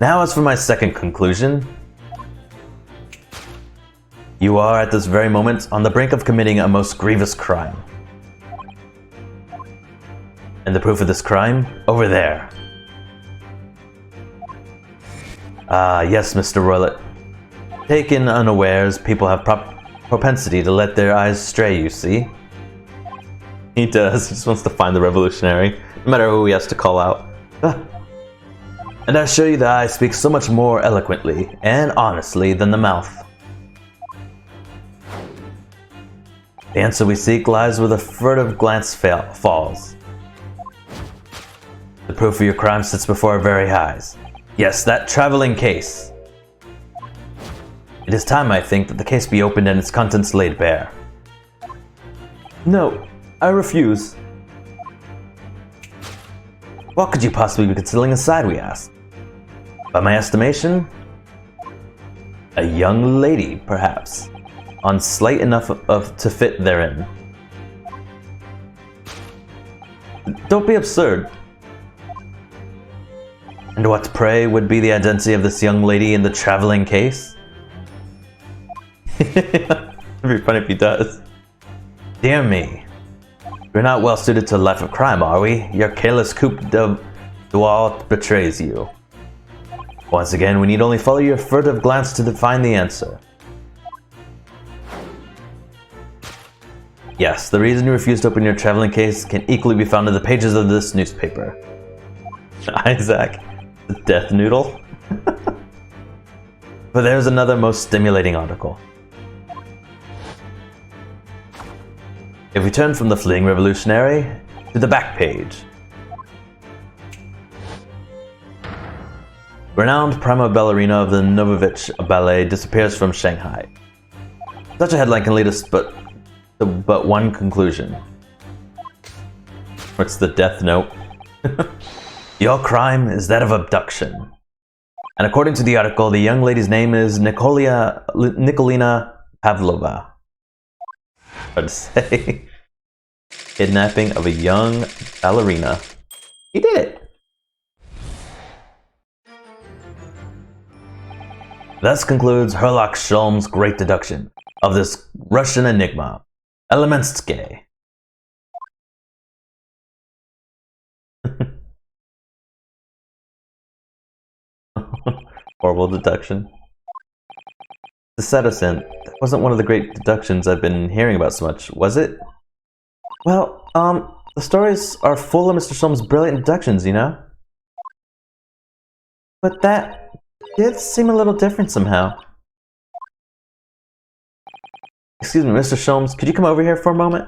Now as for my second conclusion. You are, at this very moment, on the brink of committing a most grievous crime. And the proof of this crime? Over there. Ah, yes, Mr. Roylett. Taken unawares, people have propensity to let their eyes stray, you see. He does, he just wants to find the revolutionary, no matter who he has to call out. And I assure you the eye speaks so much more eloquently and honestly than the mouth. The answer we seek lies where the furtive glance falls. The proof of your crime sits before our very eyes. Yes, that traveling case. It is time, I think, that the case be opened and its contents laid bare. No, I refuse. What could you possibly be concealing inside, we asked? By my estimation, a young lady, perhaps. On slight enough to fit therein. Don't be absurd. And what, pray, would be the identity of this young lady in the traveling case? It'd be funny if he does. Dear me. You're not well suited to a life of crime, are we? Your careless coup d'oeil betrays you. Once again, we need only follow your furtive glance to find the answer. Yes, the reason you refused to open your traveling case can equally be found in the pages of this newspaper. Isaac, the death noodle. But there's another most stimulating article. If we turn from the fleeing revolutionary to the back page. Renowned prima ballerina of the Novovich Ballet disappears from Shanghai. Such a headline can lead us but one conclusion. What's the death note? Your crime is that of abduction. And according to the article, the young lady's name is Nikolina Pavlova. Hard to say. Kidnapping of a young ballerina. He did it! Thus concludes Herlock Sholmes' great deduction of this Russian enigma. Elementske. Horrible deduction. The Sadocent, that wasn't one of the great deductions I've been hearing about so much, was it? Well, the stories are full of Mr. Sholmes' brilliant deductions, you know? But that did seem a little different somehow. Excuse me, Mr. Sholmes, could you come over here for a moment?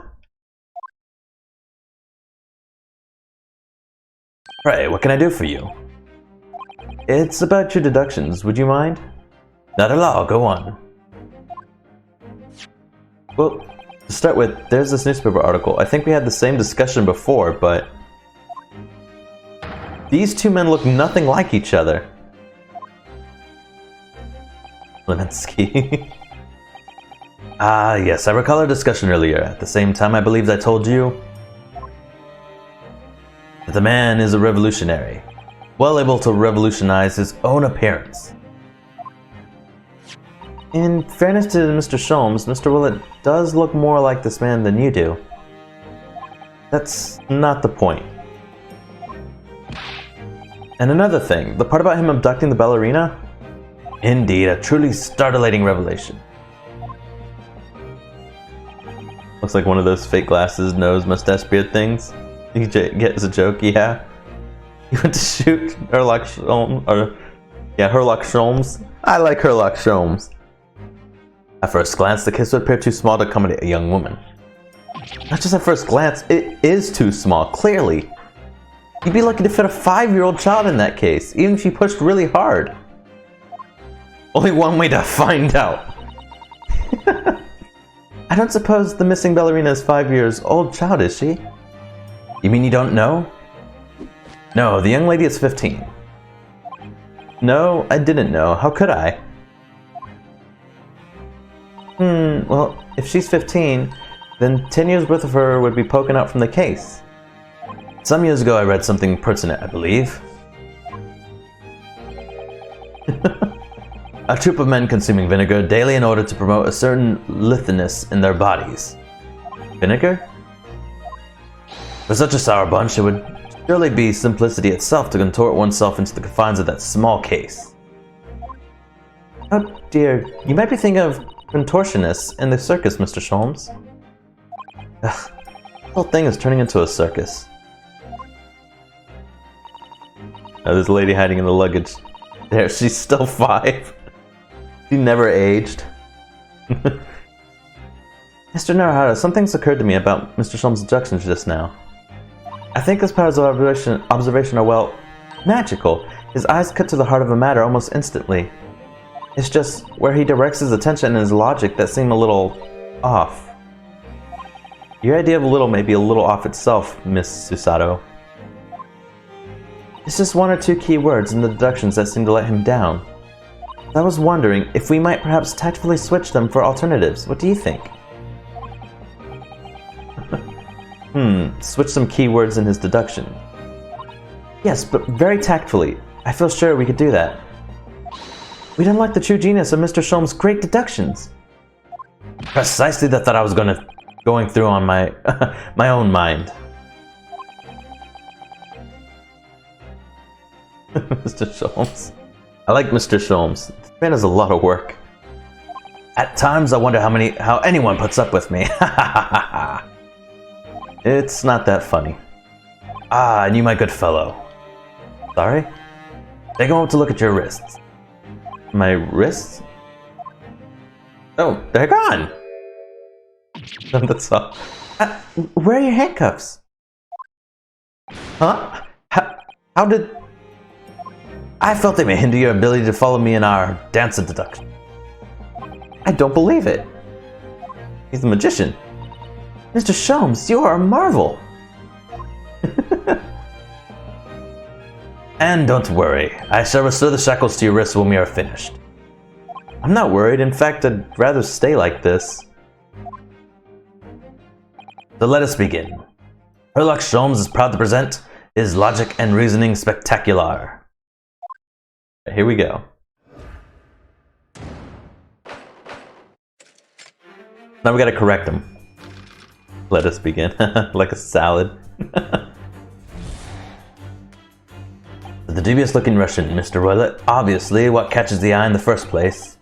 Pray, what can I do for you? It's about your deductions, would you mind? Not at all, go on. Well, to start with, there's this newspaper article. I think we had the same discussion before, but these two men look nothing like each other. Levinsky. Ah, yes, I recall our discussion earlier. At the same time, I believe I told you that the man is a revolutionary, well able to revolutionize his own appearance. In fairness to Mr. Sholmes, Mr. Willett does look more like this man than you do. That's not the point. And another thing, the part about him abducting the ballerina? Indeed, a truly startling revelation. Looks like one of those fake glasses, nose, mustache, beard things. You get as a joke, yeah. You went to shoot Herlock Sholmes, Herlock Sholmes. I like Herlock Sholmes. At first glance, the kiss would appear too small to accommodate a young woman. Not just at first glance, it is too small, clearly. You'd be lucky to fit a 5-year-old child in that case, even if you pushed really hard. Only one way to find out. I don't suppose the missing ballerina is 5 years old child, is she? You mean you don't know? No, the young lady is 15. No, I didn't know. How could I? Well, if she's 15, then 10 years worth of her would be poking out from the case. Some years ago I read something pertinent, I believe. A troop of men consuming vinegar daily in order to promote a certain lithiness in their bodies. Vinegar? For such a sour bunch, it would surely be simplicity itself to contort oneself into the confines of that small case. Oh dear, you might be thinking of contortionists in the circus, Mr. Sholmes. Ugh, the whole thing is turning into a circus. Oh, there's a lady hiding in the luggage. There, she's still 5. She never aged. Mr. Naruhara, something's occurred to me about Mr. Sholmes' abductions just now. I think his powers of observation are, well, magical. His eyes cut to the heart of a matter almost instantly. It's just where he directs his attention and his logic that seem a little off. Your idea of a little may be a little off itself, Miss Susato. It's just 1 or 2 key words in the deductions that seem to let him down. I was wondering if we might perhaps tactfully switch them for alternatives. What do you think? Switch some keywords in his deduction. Yes, but very tactfully. I feel sure we could do that. We'd unlock the true genius of Mr. Sholmes' great deductions. Precisely the thought I was going through on my my own mind. Mr. Sholmes. I like Mr. Sholmes. This man has a lot of work. At times I wonder how anyone puts up with me. It's not that funny. Ah, and you, my good fellow. Sorry? They're going to look at your wrists. My wrists? Oh, they're gone! That's all. Where are your handcuffs? Huh? How did... I felt they may hinder your ability to follow me in our dance of deduction. I don't believe it. He's a magician. Mr. Sholmes, you are a marvel. And don't worry, I shall restore the shackles to your wrists when we are finished. I'm not worried, in fact, I'd rather stay like this. So let us begin. Herlock Sholmes is proud to present his logic and reasoning spectacular. Here we go. Now we gotta correct him. Let us begin. Like a salad. The dubious looking Russian, Mr. Willett. Obviously, what catches the eye in the first place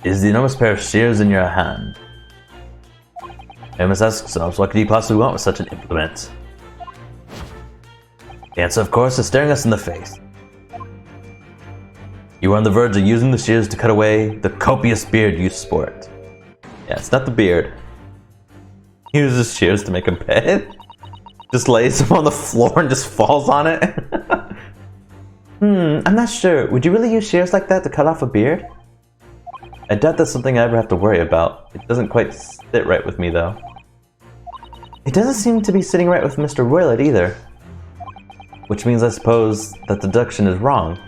is the enormous pair of shears in your hand. I must ask ourselves, what could you possibly want with such an implement? The answer, of course, is staring us in the face. You are on the verge of using the shears to cut away the copious beard you sport. Yeah, it's not the beard. He uses shears to make a bed. Just lays him on the floor and just falls on it. I'm not sure. Would you really use shears like that to cut off a beard? I doubt that's something I ever have to worry about. It doesn't quite sit right with me, though. It doesn't seem to be sitting right with Mr. Roylet either. Which means I suppose that deduction is wrong.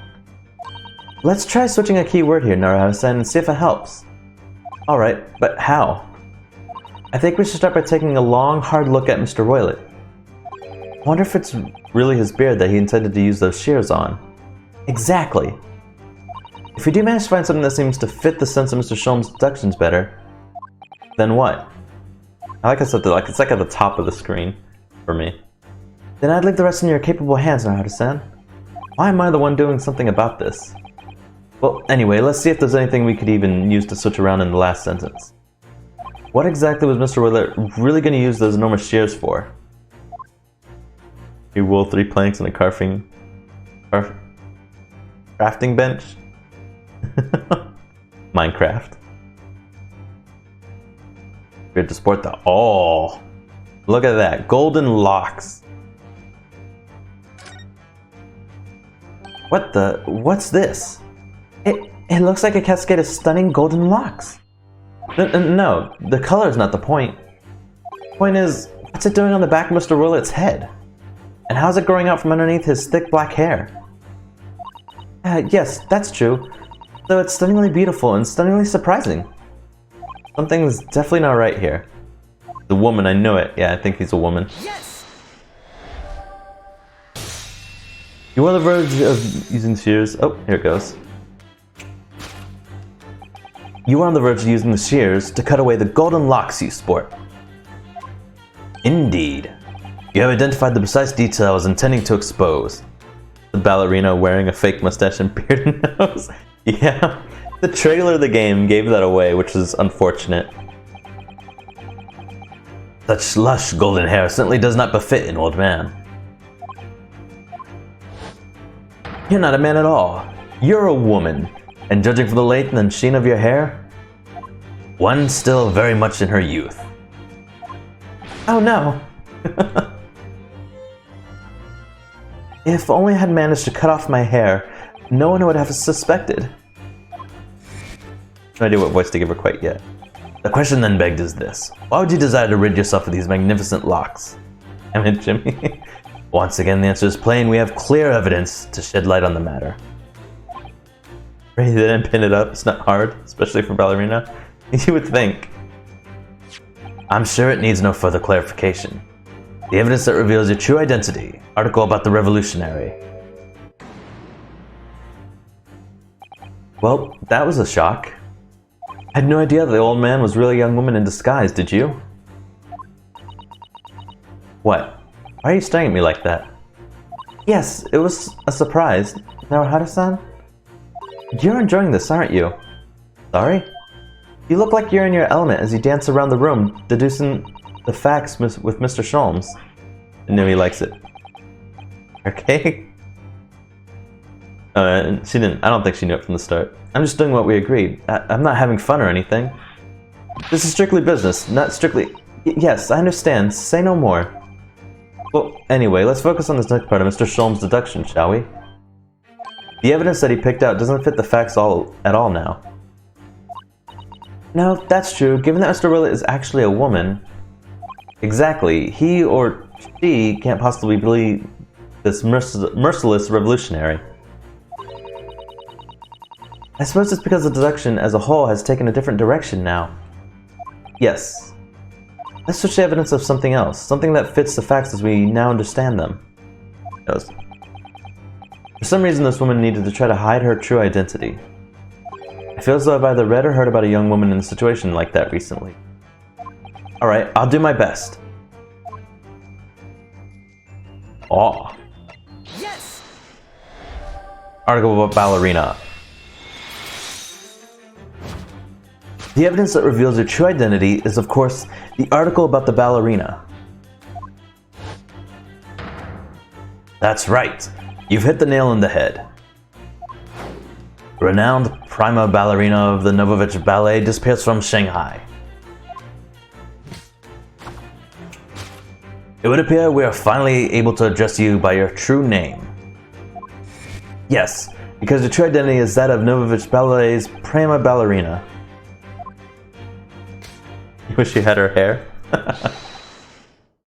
Let's try switching a key word here, Naruto-san, and see if it helps. Alright, but how? I think we should start by taking a long, hard look at Mr. Roylet. I wonder if it's really his beard that he intended to use those shears on. Exactly! If we do manage to find something that seems to fit the sense of Mr. Sholmes' deductions better, then what? Like I said, it's like at the top of the screen for me. Then I'd leave the rest in your capable hands, Naruto-san. Why am I the one doing something about this? Well, anyway, let's see if there's anything we could even use to switch around in the last sentence. What exactly was Mr. Roylet really going to use those enormous shears for? He wool 3 planks and a crafting bench? Minecraft. Weird to sport the... Oh! Look at that. Golden locks. What the... What's this? It looks like a cascade of stunning golden locks. No, the color is not the point. The point is, what's it doing on the back of Mr. Roylet's head? And how's it growing out from underneath his thick black hair? Yes, that's true. Though it's stunningly beautiful and stunningly surprising. Something's definitely not right here. The woman, I know it. Yeah, I think he's a woman. Yes! You are on the verge of using shears. Oh, here it goes. You are on the verge of using the shears to cut away the golden locks you sport. Indeed. You have identified the precise detail I was intending to expose. The ballerina wearing a fake mustache and bearded nose. Yeah, the trailer of the game gave that away, which is unfortunate. Such lush golden hair certainly does not befit an old man. You're not a man at all. You're a woman. And judging from the length and sheen of your hair, one still very much in her youth. Oh no! If only I had managed to cut off my hair, no one would have suspected. No idea what voice to give her quite yet. The question then begged is this. Why would you desire to rid yourself of these magnificent locks? Damn it, Jimmy. Once again, the answer is plain. We have clear evidence to shed light on the matter. They didn't pin it up. It's not hard, especially for ballerina. You would think. I'm sure it needs no further clarification. The evidence that reveals your true identity. Article about the revolutionary. Well, that was a shock. I had no idea the old man was really a young woman in disguise, did you? What? Why are you staring at me like that? Yes, it was a surprise. Naruto-san? You're enjoying this, aren't you? Sorry? You look like you're in your element as you dance around the room, deducing the facts with Mr. Sholmes. I know he likes it. Okay? She didn't. I don't think she knew it from the start. I'm just doing what we agreed. I'm not having fun or anything. This is strictly business, not strictly... Yes, I understand. Say no more. Well, anyway, let's focus on this next part of Mr. Sholmes' deduction, shall we? The evidence that he picked out doesn't fit the facts at all now. No, that's true. Given that Mr. Roylet is actually a woman... Exactly. He or she can't possibly be this merciless revolutionary. I suppose it's because the deduction as a whole has taken a different direction now. Yes. Let's switch to evidence of something else. Something that fits the facts as we now understand them. For some reason this woman needed to try to hide her true identity. I feel as though I've either read or heard about a young woman in a situation like that recently. Alright, I'll do my best. Aw. Yes! Article about ballerina. The evidence that reveals your true identity is, of course, the article about the ballerina. That's right. You've hit the nail on the head. Renowned prima ballerina of the Novovich Ballet disappears from Shanghai. It would appear we are finally able to address you by your true name. Yes, because your true identity is that of Novovich Ballet's prima ballerina. You wish you had her hair?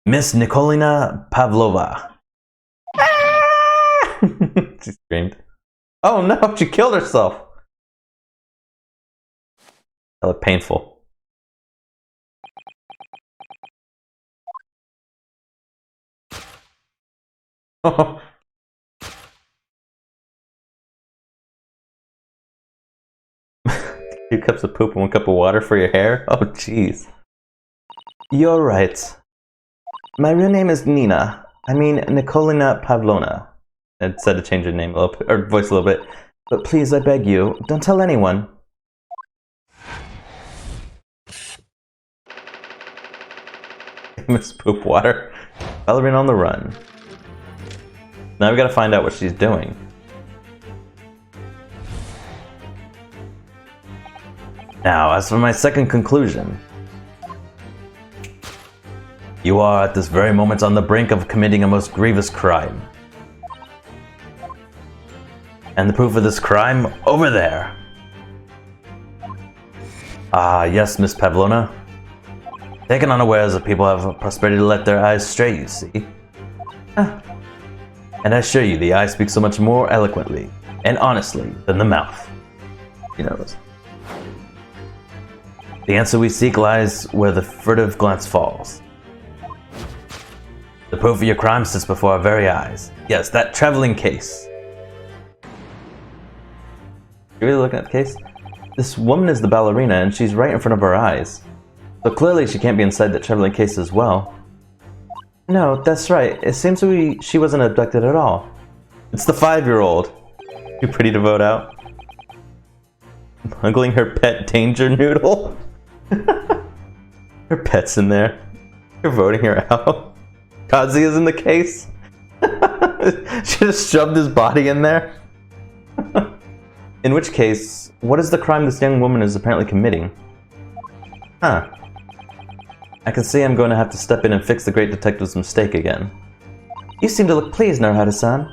Miss Nikolina Pavlova. Ah! She screamed. Oh no, she killed herself! That looked painful. Two cups of poop and 1 cup of water for your hair? Oh jeez. You're right. My real name is Nina. I mean Nikolina Pavlona. I said to change her name a little bit, or voice a little bit. But please, I beg you, don't tell anyone. Miss Poop Water. Ballerina on the run. Now we gotta find out what she's doing. Now, as for my second conclusion. You are at this very moment on the brink of committing a most grievous crime. And the proof of this crime, over there. Ah, yes, Miss Pavlona. Taken unawares that people have prosperity to let their eyes stray, you see. And I assure you, the eye speaks so much more eloquently and honestly than the mouth. He knows. The answer we seek lies where the furtive glance falls. The proof of your crime sits before our very eyes. Yes, that traveling case. You really looking at the case? This woman is the ballerina and she's right in front of our eyes. So clearly she can't be inside that traveling case as well. No, that's right. It seems she wasn't abducted at all. It's the 5-year-old. Too pretty to vote out. Smuggling her pet danger noodle? Her pet's in there. You're voting her out. Kazi is in the case. She just shoved his body in there. In which case, what is the crime this young woman is apparently committing? Huh. I can see I'm going to have to step in and fix the great detective's mistake again. You seem to look pleased, Naruhata-san.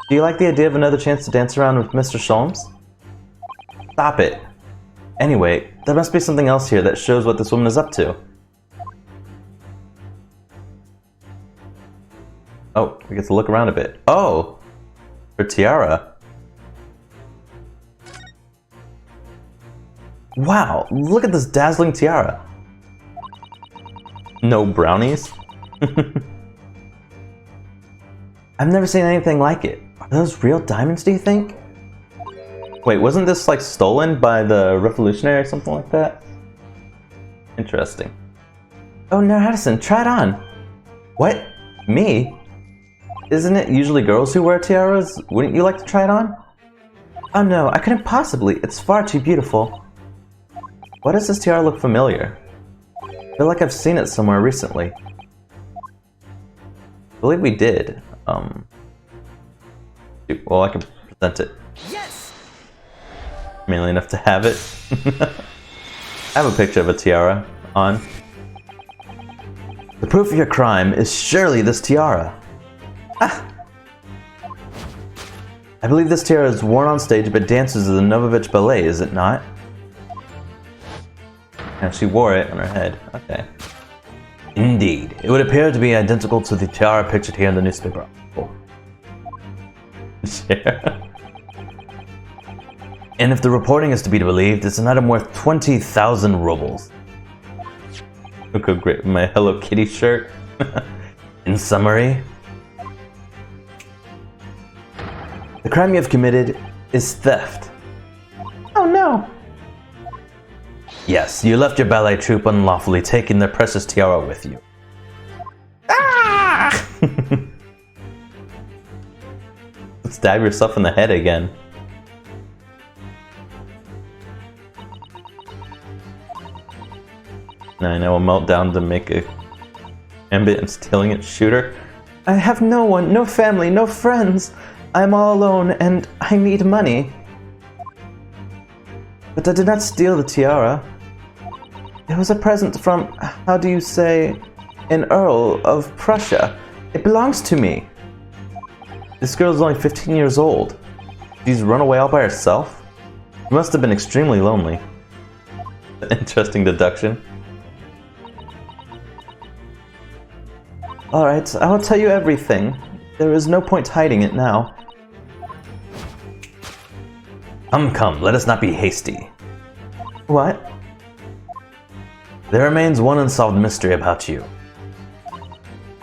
Do you like the idea of another chance to dance around with Mr. Sholmes? Stop it. Anyway, there must be something else here that shows what this woman is up to. Oh, we get to look around a bit. Oh! Her tiara. Wow, look at this dazzling tiara. No brownies? I've never seen anything like it. Are those real diamonds, do you think? Wait, wasn't this like stolen by the revolutionary or something like that? Interesting. Oh, Naruhata-san, try it on. What? Me? Isn't it usually girls who wear tiaras? Wouldn't you like to try it on? Oh no, I couldn't possibly. It's far too beautiful. Why does this tiara look familiar? I feel like I've seen it somewhere recently. I believe we did. Well, I can present it. Yes! Mainly enough to have it. I have a picture of a tiara on. The proof of your crime is surely this tiara. Ah! I believe this tiara is worn on stage but dances in the Novovich Ballet, is it not? And she wore it on her head. Okay. Indeed. It would appear to be identical to the tiara pictured here in the newspaper. And if the reporting is to be believed, it's an item worth 20,000 rubles. Look how great with my Hello Kitty shirt. In summary, the crime you have committed is theft. Oh no! Yes, you left your ballet troupe unlawfully, taking their precious tiara with you. Ah! Stab yourself in the head again. Now I know a meltdown to make a ambit and stealing it shooter. I have no one, no family, no friends. I'm all alone and I need money. But I did not steal the tiara. It was a present from, how do you say, an Earl of Prussia. It belongs to me. This girl is only 15 years old. She's run away all by herself? She must have been extremely lonely. Interesting deduction. Alright, I will tell you everything. There is no point hiding it now. Come, let us not be hasty. What? There remains one unsolved mystery about you.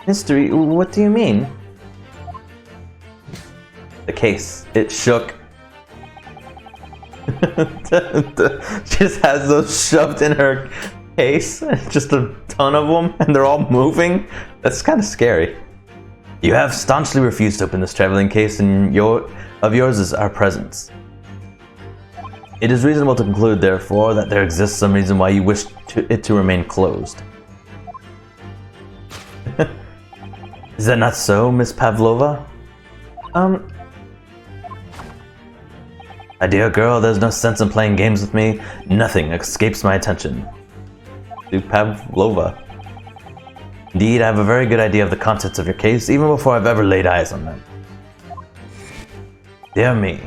Mystery? What do you mean? The case. It shook. She just has those shoved in her case. Just a ton of them, and they're all moving. That's kind of scary. You have staunchly refused to open this traveling case, and of yours is our presence. It is reasonable to conclude, therefore, that there exists some reason why you wish it to remain closed. Is that not so, Miss Pavlova? My dear girl, there's no sense in playing games with me. Nothing escapes my attention. To Pavlova. Indeed, I have a very good idea of the contents of your case, even before I've ever laid eyes on them. Dear me.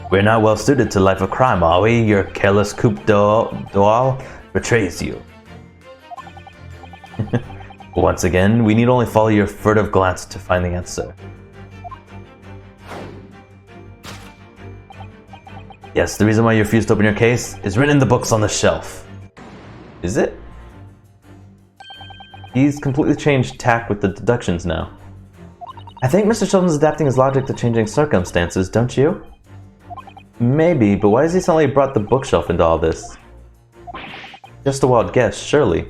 We're not well suited to life of crime, are we? Your careless coup d'oeil betrays you. Once again, we need only follow your furtive glance to find the answer. Yes, the reason why you refuse to open your case is written in the books on the shelf. Is it? He's completely changed tack with the deductions now. I think Mr. Sheldon's adapting his logic to changing circumstances, don't you? Maybe, but why has he suddenly brought the bookshelf into all this? Just a wild guess, surely.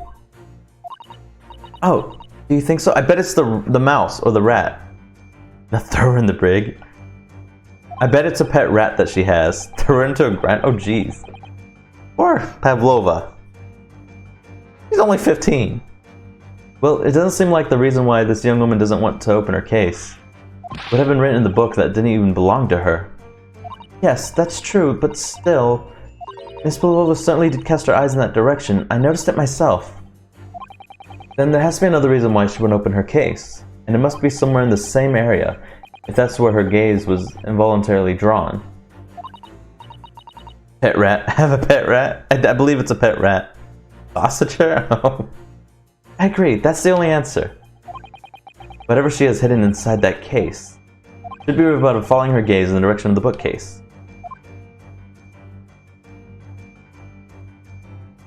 Oh, do you think so? I bet it's the mouse or the rat. Now throw her in the brig. I bet it's a pet rat that she has. Throw her into a grant. Oh, jeez. Or Pavlova. She's only 15. Well, it doesn't seem like the reason why this young woman doesn't want to open her case would have been written in the book that didn't even belong to her. Yes, that's true, but still, Miss Pavlova certainly did cast her eyes in that direction. I noticed it myself. Then there has to be another reason why she wouldn't open her case, and it must be somewhere in the same area, if that's where her gaze was involuntarily drawn. Pet rat. I have a pet rat? I believe it's a pet rat. Sausager? Oh. I agree, that's the only answer. Whatever she has hidden inside that case should be about following her gaze in the direction of the bookcase.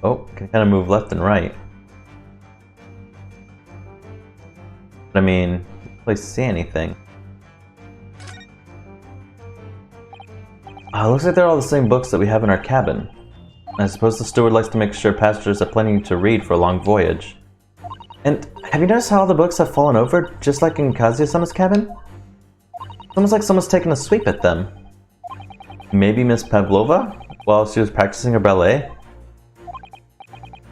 Oh, can kind of move left and right. But I mean, no place to see anything. It looks like they're all the same books that we have in our cabin. I suppose the steward likes to make sure passengers have plenty to read for a long voyage. And have you noticed how all the books have fallen over, just like in Kazuya-sama's cabin? It's almost like someone's taken a sweep at them. Maybe Miss Pavlova, while she was practicing her ballet?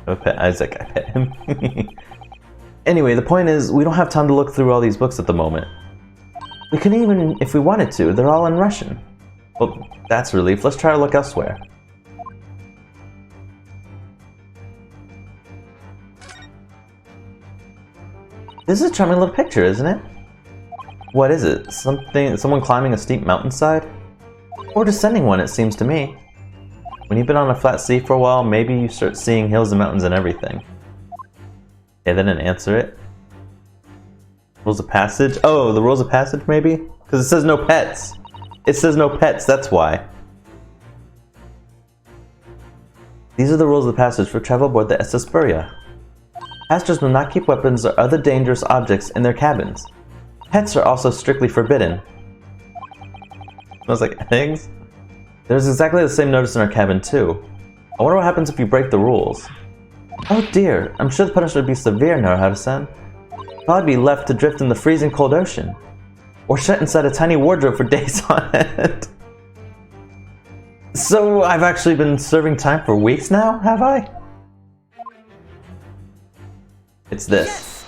I pet Isaac, I pet him. Anyway, the point is, we don't have time to look through all these books at the moment. We couldn't even, if we wanted to, they're all in Russian. Well, that's a relief. Let's try to look elsewhere. This is a charming little picture, isn't it? What is it? Someone climbing a steep mountainside? Or descending one, it seems to me. When you've been on a flat sea for a while, maybe you start seeing hills and mountains and everything. Okay, they didn't answer it. Rules of passage? Oh, the rules of passage, maybe? Because it says no pets. It says no pets, that's why. These are the rules of passage for travel aboard the SS Buria. Passengers will not keep weapons or other dangerous objects in their cabins. Pets are also strictly forbidden. Smells like eggs? There's exactly the same notice in our cabin too. I wonder what happens if you break the rules. Oh dear, I'm sure the punishment would be severe, Naruhara-san. Probably be left to drift in the freezing cold ocean. Or shut inside a tiny wardrobe for days on end. So I've actually been serving time for weeks now, have I? It's this.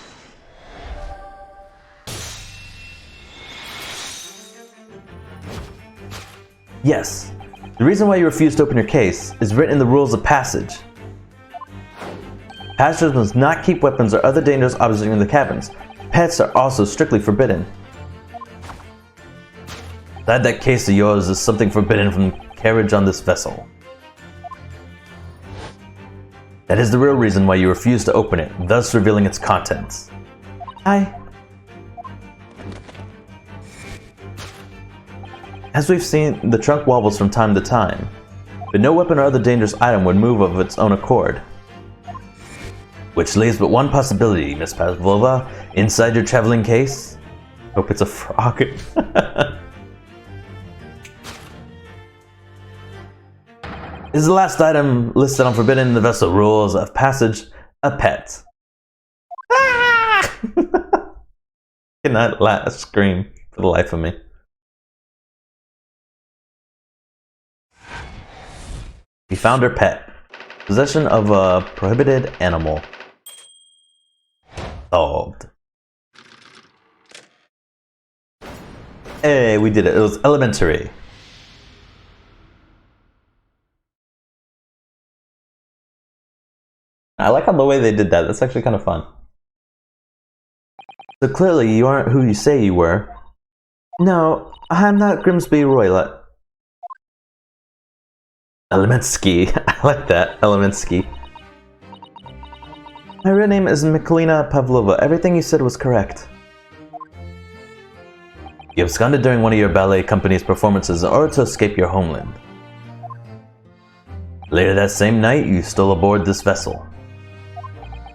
Yes. The reason why you refuse to open your case is written in the rules of passage. Passengers must not keep weapons or other dangerous objects in the cabins. Pets are also strictly forbidden. Inside that case of yours is something forbidden from carriage on this vessel. That is the real reason why you refuse to open it, thus revealing its contents. As we've seen, the trunk wobbles from time to time, but no weapon or other dangerous item would move of its own accord. Which leaves but one possibility, Miss Pavlova, inside your traveling case. Hope it's a frog. Is the last item listed on Forbidden the Vessel Rules of Passage a pet? Ah! Cannot scream for the life of me. We found her pet. Possession of a prohibited animal. Solved. Hey, we did it. It was elementary. I like how the way they did that. That's actually kind of fun. So clearly you aren't who you say you were. No, I'm not Grimsby Roylott. Elementsky. I like that. Elementsky. My real name is Mikalina Pavlova. Everything you said was correct. You absconded during one of your ballet company's performances in order to escape your homeland. Later that same night, you stole aboard this vessel.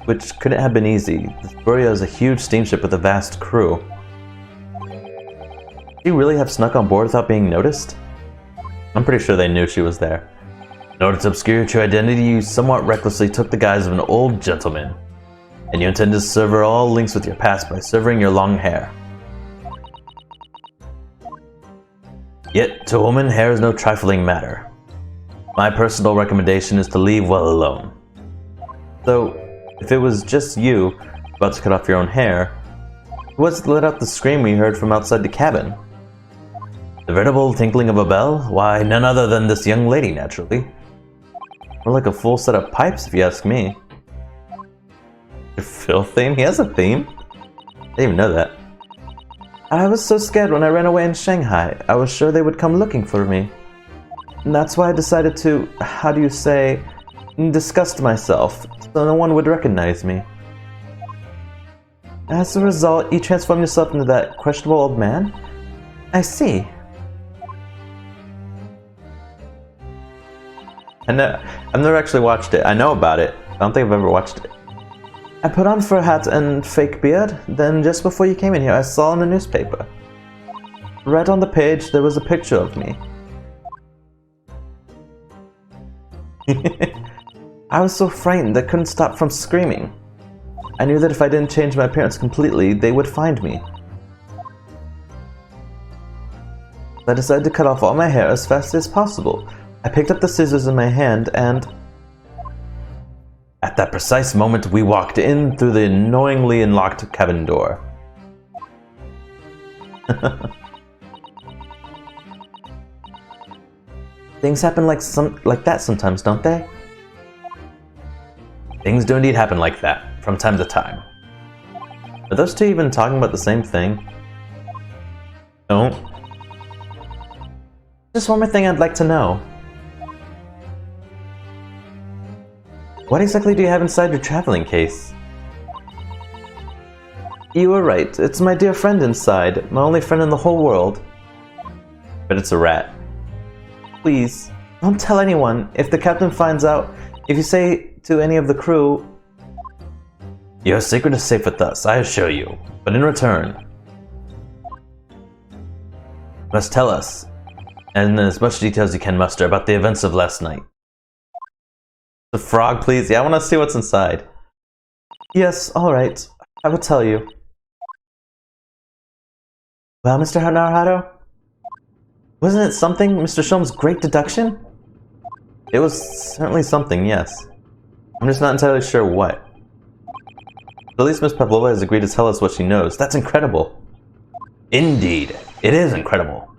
Which couldn't have been easy. This Buria is a huge steamship with a vast crew. Did you really have snuck on board without being noticed? I'm pretty sure they knew she was there. In order to obscure your true identity, you somewhat recklessly took the guise of an old gentleman. And you intend to sever all links with your past by severing your long hair. Yet, to a woman, hair is no trifling matter. My personal recommendation is to leave well alone. So, if it was just you about to cut off your own hair, who was it that let out the scream we heard from outside the cabin? The veritable tinkling of a bell? Why, none other than this young lady, naturally. More like a full set of pipes, if you ask me. Your Phil theme? He has a theme? I didn't even know that. I was so scared when I ran away in Shanghai. I was sure they would come looking for me. And that's why I decided to, how do you say, disgust myself, so no one would recognize me. As a result, you transformed yourself into that questionable old man? I see. I've never actually watched it. I know about it. I don't think I've ever watched it. I put on fur hat and fake beard, then just before you came in here I saw in the newspaper. Right on the page there was a picture of me. I was so frightened I couldn't stop from screaming. I knew that if I didn't change my appearance completely, they would find me. I decided to cut off all my hair as fast as possible. I picked up the scissors in my hand and... At that precise moment, we walked in through the annoyingly unlocked cabin door. Things happen like that sometimes, don't they? Things do indeed happen like that, from time to time. Are those two even talking about the same thing? Don't. Just one more thing I'd like to know. What exactly do you have inside your traveling case? You were right, it's my dear friend inside, my only friend in the whole world. But it's a rat. Please, don't tell anyone. If the captain finds out, if you say to any of the crew... Your secret is safe with us, I assure you. But in return, you must tell us, and in as much detail as you can muster, about the events of last night. The frog, please? Yeah, I want to see what's inside. Yes, alright. I will tell you. Well, Mr. Naruhito? Wasn't it something, Mr. Shulm's great deduction? It was certainly something, yes. I'm just not entirely sure what. But at least Miss Pavlova has agreed to tell us what she knows. That's incredible. Indeed, it is incredible.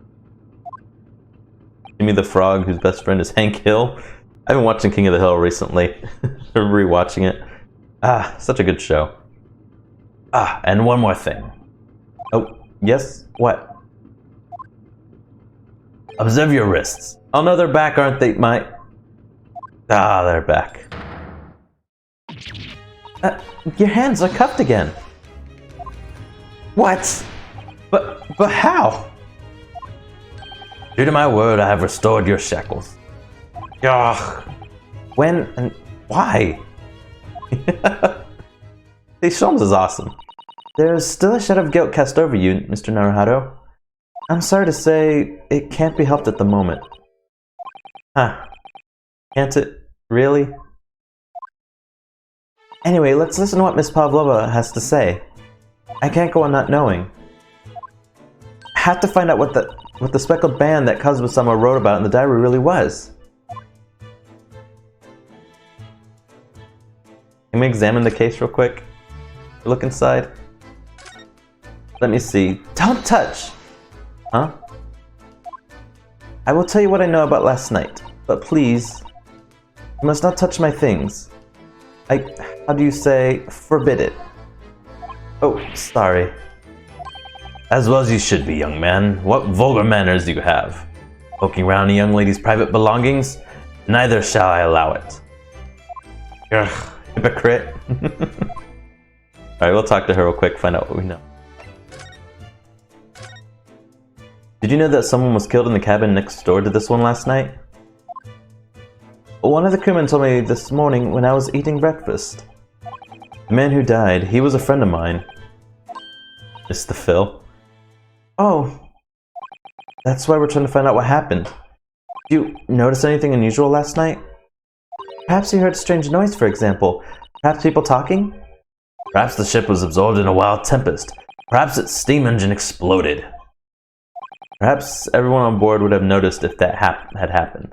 Give me the frog whose best friend is Hank Hill. I've been watching King of the Hill recently. Rewatching it. Ah, such a good show. Ah, and one more thing. Oh, yes? What? Observe your wrists. Oh no, they're back, aren't they? Ah, they're back. Your hands are cuffed again. What? But how? Due to my word, I have restored your shackles. Ugh. When and why? These films is awesome. There's still a shadow of guilt cast over you, Mr. Naruhado. I'm sorry to say, it can't be helped at the moment. Huh. Can't it? Really? Anyway, let's listen to what Miss Pavlova has to say. I can't go on not knowing. I have to find out what the speckled band that Kazuma-sama wrote about in the diary really was. Can we examine the case real quick? Look inside. Let me see. Don't touch! Huh? I will tell you what I know about last night, but please, you must not touch my things. How do you say, forbid it? Oh, sorry. As well as you should be, young man. What vulgar manners do you have? Poking around a young lady's private belongings? Neither shall I allow it. Ugh, hypocrite. Alright, we'll talk to her real quick, find out what we know. Did you know that someone was killed in the cabin next door to this one last night? One of the crewmen told me this morning when I was eating breakfast. The man who died, he was a friend of mine. Mr. Phil. Oh. That's why we're trying to find out what happened. Did you notice anything unusual last night? Perhaps you heard a strange noise, for example. Perhaps people talking? Perhaps the ship was absorbed in a wild tempest. Perhaps its steam engine exploded. Perhaps everyone on board would have noticed if that had happened.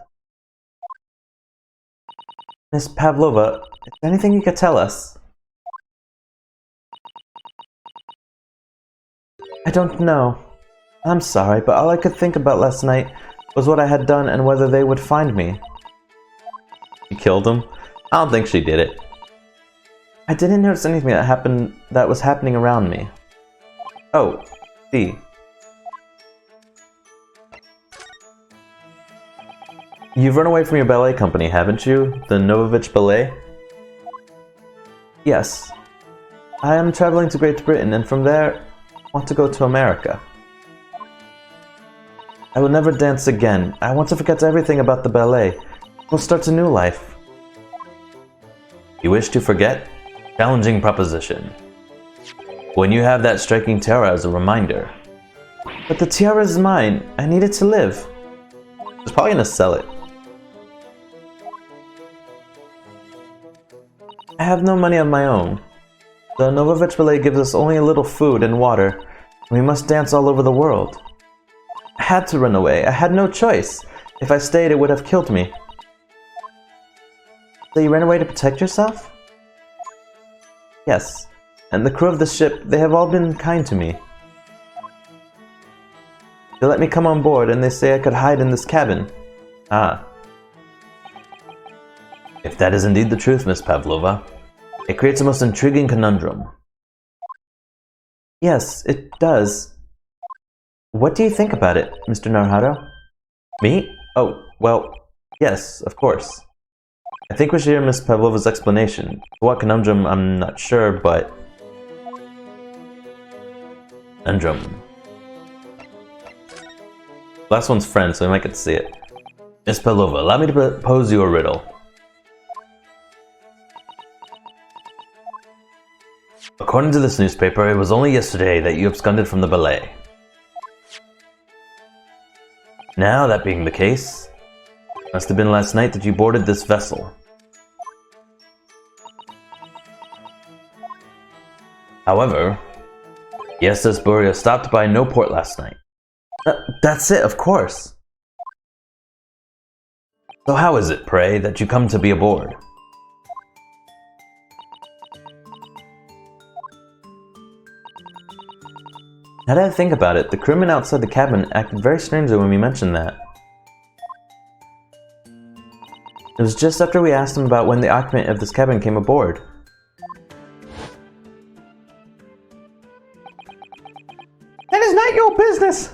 Miss Pavlova, is there anything you could tell us? I don't know. I'm sorry, but all I could think about last night was what I had done and whether they would find me. You killed him? I don't think she did it. I didn't notice anything that was happening around me. Oh, see. You've run away from your ballet company, haven't you? The Novovich Ballet? Yes. I am traveling to Great Britain, and from there, I want to go to America. I will never dance again. I want to forget everything about the ballet. We'll start a new life. You wish to forget? Challenging proposition. When you have that striking tiara as a reminder. But the tiara is mine. I need it to live. She's probably gonna sell it. I have no money of my own. The Novovich Ballet gives us only a little food and water, and we must dance all over the world. I had to run away. I had no choice. If I stayed, it would have killed me. So you ran away to protect yourself? Yes. And the crew of the ship, they have all been kind to me. They let me come on board, and they say I could hide in this cabin. Ah. If that is indeed the truth, Miss Pavlova, it creates a most intriguing conundrum. Yes, it does. What do you think about it, Mr. Naruhado? Me? Oh, well, yes, of course. I think we should hear Miss Pavlova's explanation. What conundrum, I'm not sure, but... Conundrum. Last one's friend, so we might get to see it. Miss Pavlova, allow me to propose you a riddle. According to this newspaper, it was only yesterday that you absconded from the ballet. Now, that being the case, it must have been last night that you boarded this vessel. However, the SS Buria stopped by no port last night. That's it, of course. So how is it, pray, that you come to be aboard? Now that I think about it, the crewmen outside the cabin acted very strangely when we mentioned that. It was just after we asked them about when the occupant of this cabin came aboard. That is not your business!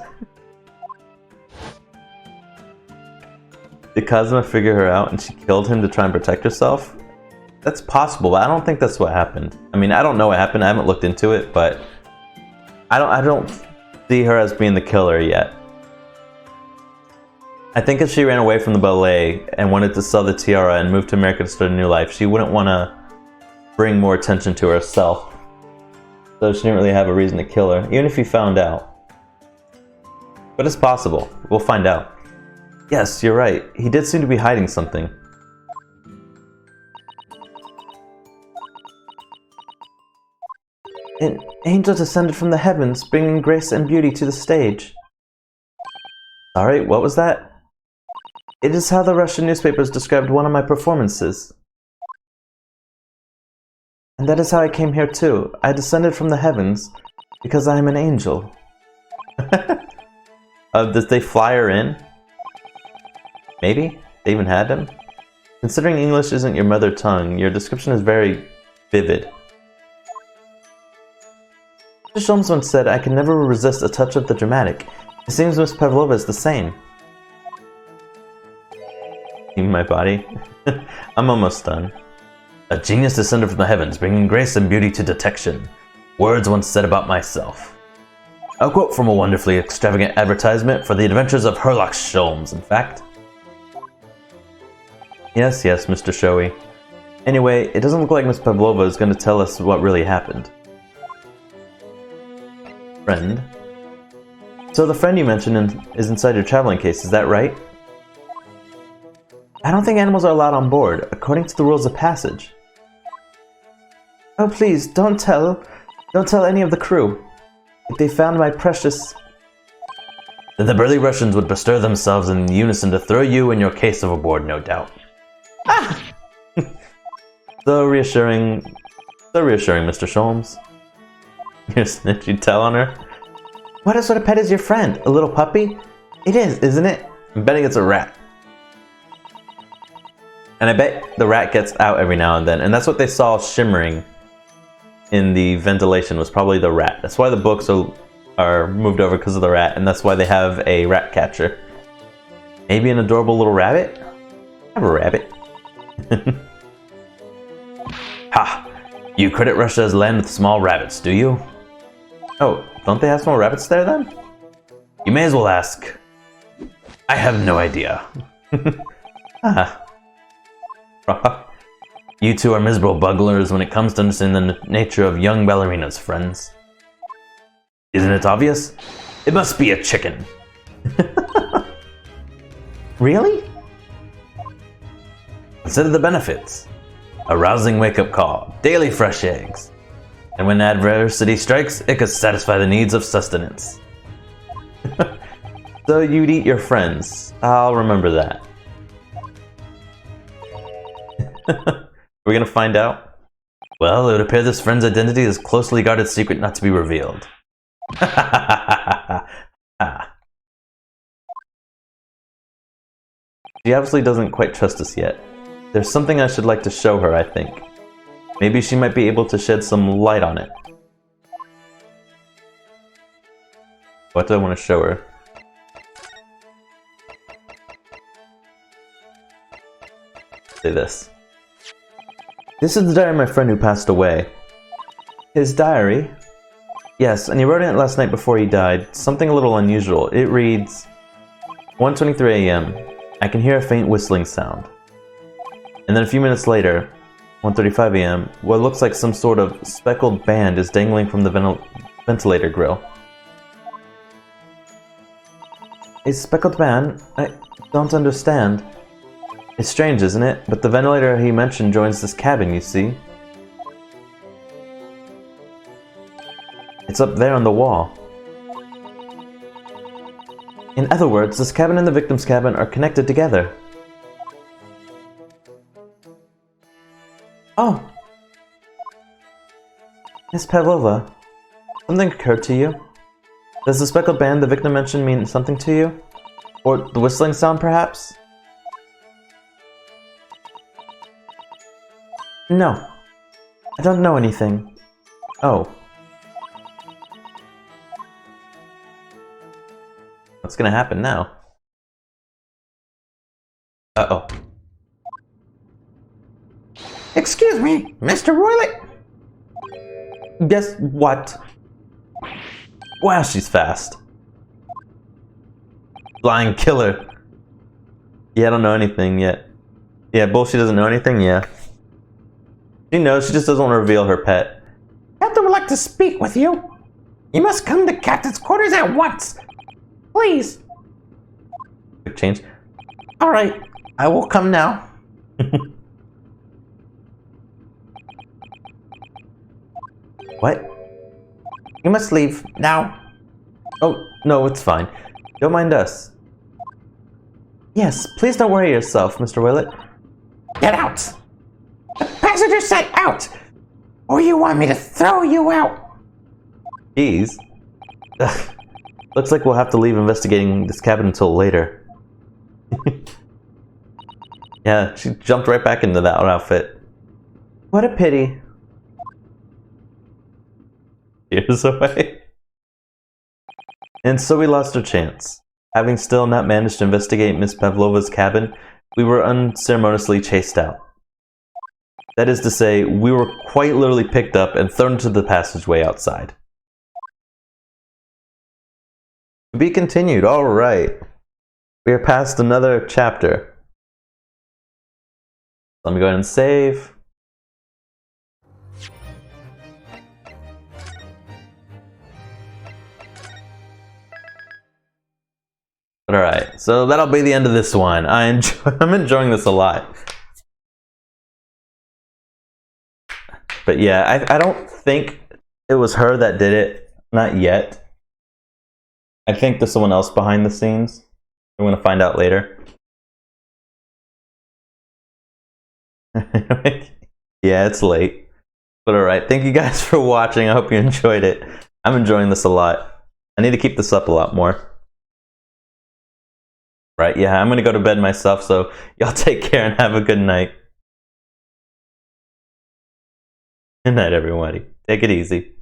Kazuma figure her out and she killed him to try and protect herself? That's possible, but I don't think that's what happened. I mean, I don't know what happened. I haven't looked into it, but I don't see her as being the killer yet. I think if she ran away from the ballet and wanted to sell the tiara and move to America to start a new life, she wouldn't want to bring more attention to herself. So she didn't really have a reason to kill her, even if he found out. But it's possible. We'll find out. Yes, you're right. He did seem to be hiding something. An angel descended from the heavens, bringing grace and beauty to the stage. Sorry, what was that? It is how the Russian newspapers described one of my performances. And that is how I came here too. I descended from the heavens because I am an angel. Did they fly her in? Maybe? They even had him? Considering English isn't your mother tongue, your description is very vivid. Mr. Sholmes once said, I can never resist a touch of the dramatic. It seems Miss Pavlova is the same. In my body? I'm almost done. A genius descended from the heavens, bringing grace and beauty to detection. Words once said about myself. A quote from a wonderfully extravagant advertisement for the adventures of Herlock Sholmes, in fact. Yes, Mr. Shoei. Anyway, it doesn't look like Miss Pavlova is going to tell us what really happened. Friend? So the friend you mentioned is inside your traveling case, is that right? I don't think animals are allowed on board, according to the rules of passage. Oh please, don't tell any of the crew. If they found my precious... Then the burly Russians would bestir themselves in unison to throw you and your case overboard, no doubt. Ah! So reassuring, Mr. Sholmes. You're snitch, you tell on her? What sort of pet is your friend? A little puppy? It is, isn't it? I'm betting it's a rat. And I bet the rat gets out every now and then, and that's what they saw shimmering in the ventilation, was probably the rat. That's why the books are moved over, because of the rat, and that's why they have a rat catcher. Maybe an adorable little rabbit? I have a rabbit. Ha! You credit Russia as land with small rabbits, do you? Oh, don't they have small rabbits there then? You may as well ask. I have no idea. Ah. You two are miserable bugglers when it comes to understanding the nature of young ballerinas, friends. Isn't it obvious? It must be a chicken. Really? Consider the benefits. A rousing wake-up call, daily fresh eggs. And when adversity strikes, it could satisfy the needs of sustenance. So you'd eat your friends. I'll remember that. We're gonna find out? Well, it would appear this friend's identity is a closely guarded secret not to be revealed. She obviously doesn't quite trust us yet. There's something I should like to show her, I think. Maybe she might be able to shed some light on it. What do I want to show her? Say this. This is the diary of my friend who passed away. His diary? Yes, and he wrote in it last night before he died. Something a little unusual. It reads, 1:23 a.m. I can hear a faint whistling sound. And then a few minutes later, 1:35 a.m., what looks like some sort of speckled band is dangling from the ventilator grill. A speckled band? I don't understand. It's strange, isn't it? But the ventilator he mentioned joins this cabin, you see? It's up there on the wall. In other words, this cabin and the victim's cabin are connected together. Oh! Miss Pavlova, something occurred to you? Does the speckled band the victim mentioned mean something to you? Or the whistling sound, perhaps? No. I don't know anything. Oh. What's gonna happen now? Uh-oh. Excuse me, Mr. Roylett? Guess what? Wow, she's fast. Flying killer. Yeah, I don't know anything yet. Yeah, bullshit doesn't know anything? Yeah. She knows, she just doesn't want to reveal her pet. Captain would like to speak with you. You must come to Captain's quarters at once. Please. Quick change. Alright, I will come now. What? You must leave now. Oh, no, it's fine. Don't mind us. Yes, please don't worry yourself, Mr. Willett. Get out! The passenger said out! Or you want me to throw you out? Jeez. Ugh. Looks like we'll have to leave investigating this cabin until later. Yeah, she jumped right back into that outfit. What a pity. Years away. And so we lost our chance. Having still not managed to investigate Miss Pavlova's cabin, we were unceremoniously chased out. That is to say, we were quite literally picked up and thrown into the passageway outside. To be continued, alright. We are past another chapter. Let me go ahead and save. Alright, so that'll be the end of this one. I'm enjoying this a lot. But yeah, I don't think it was her that did it. Not yet. I think there's someone else behind the scenes. I'm going to find out later. Yeah, it's late. But alright, thank you guys for watching. I hope you enjoyed it. I'm enjoying this a lot. I need to keep this up a lot more. Right, yeah, I'm going to go to bed myself, so y'all take care and have a good night. Good night, everybody. Take it easy.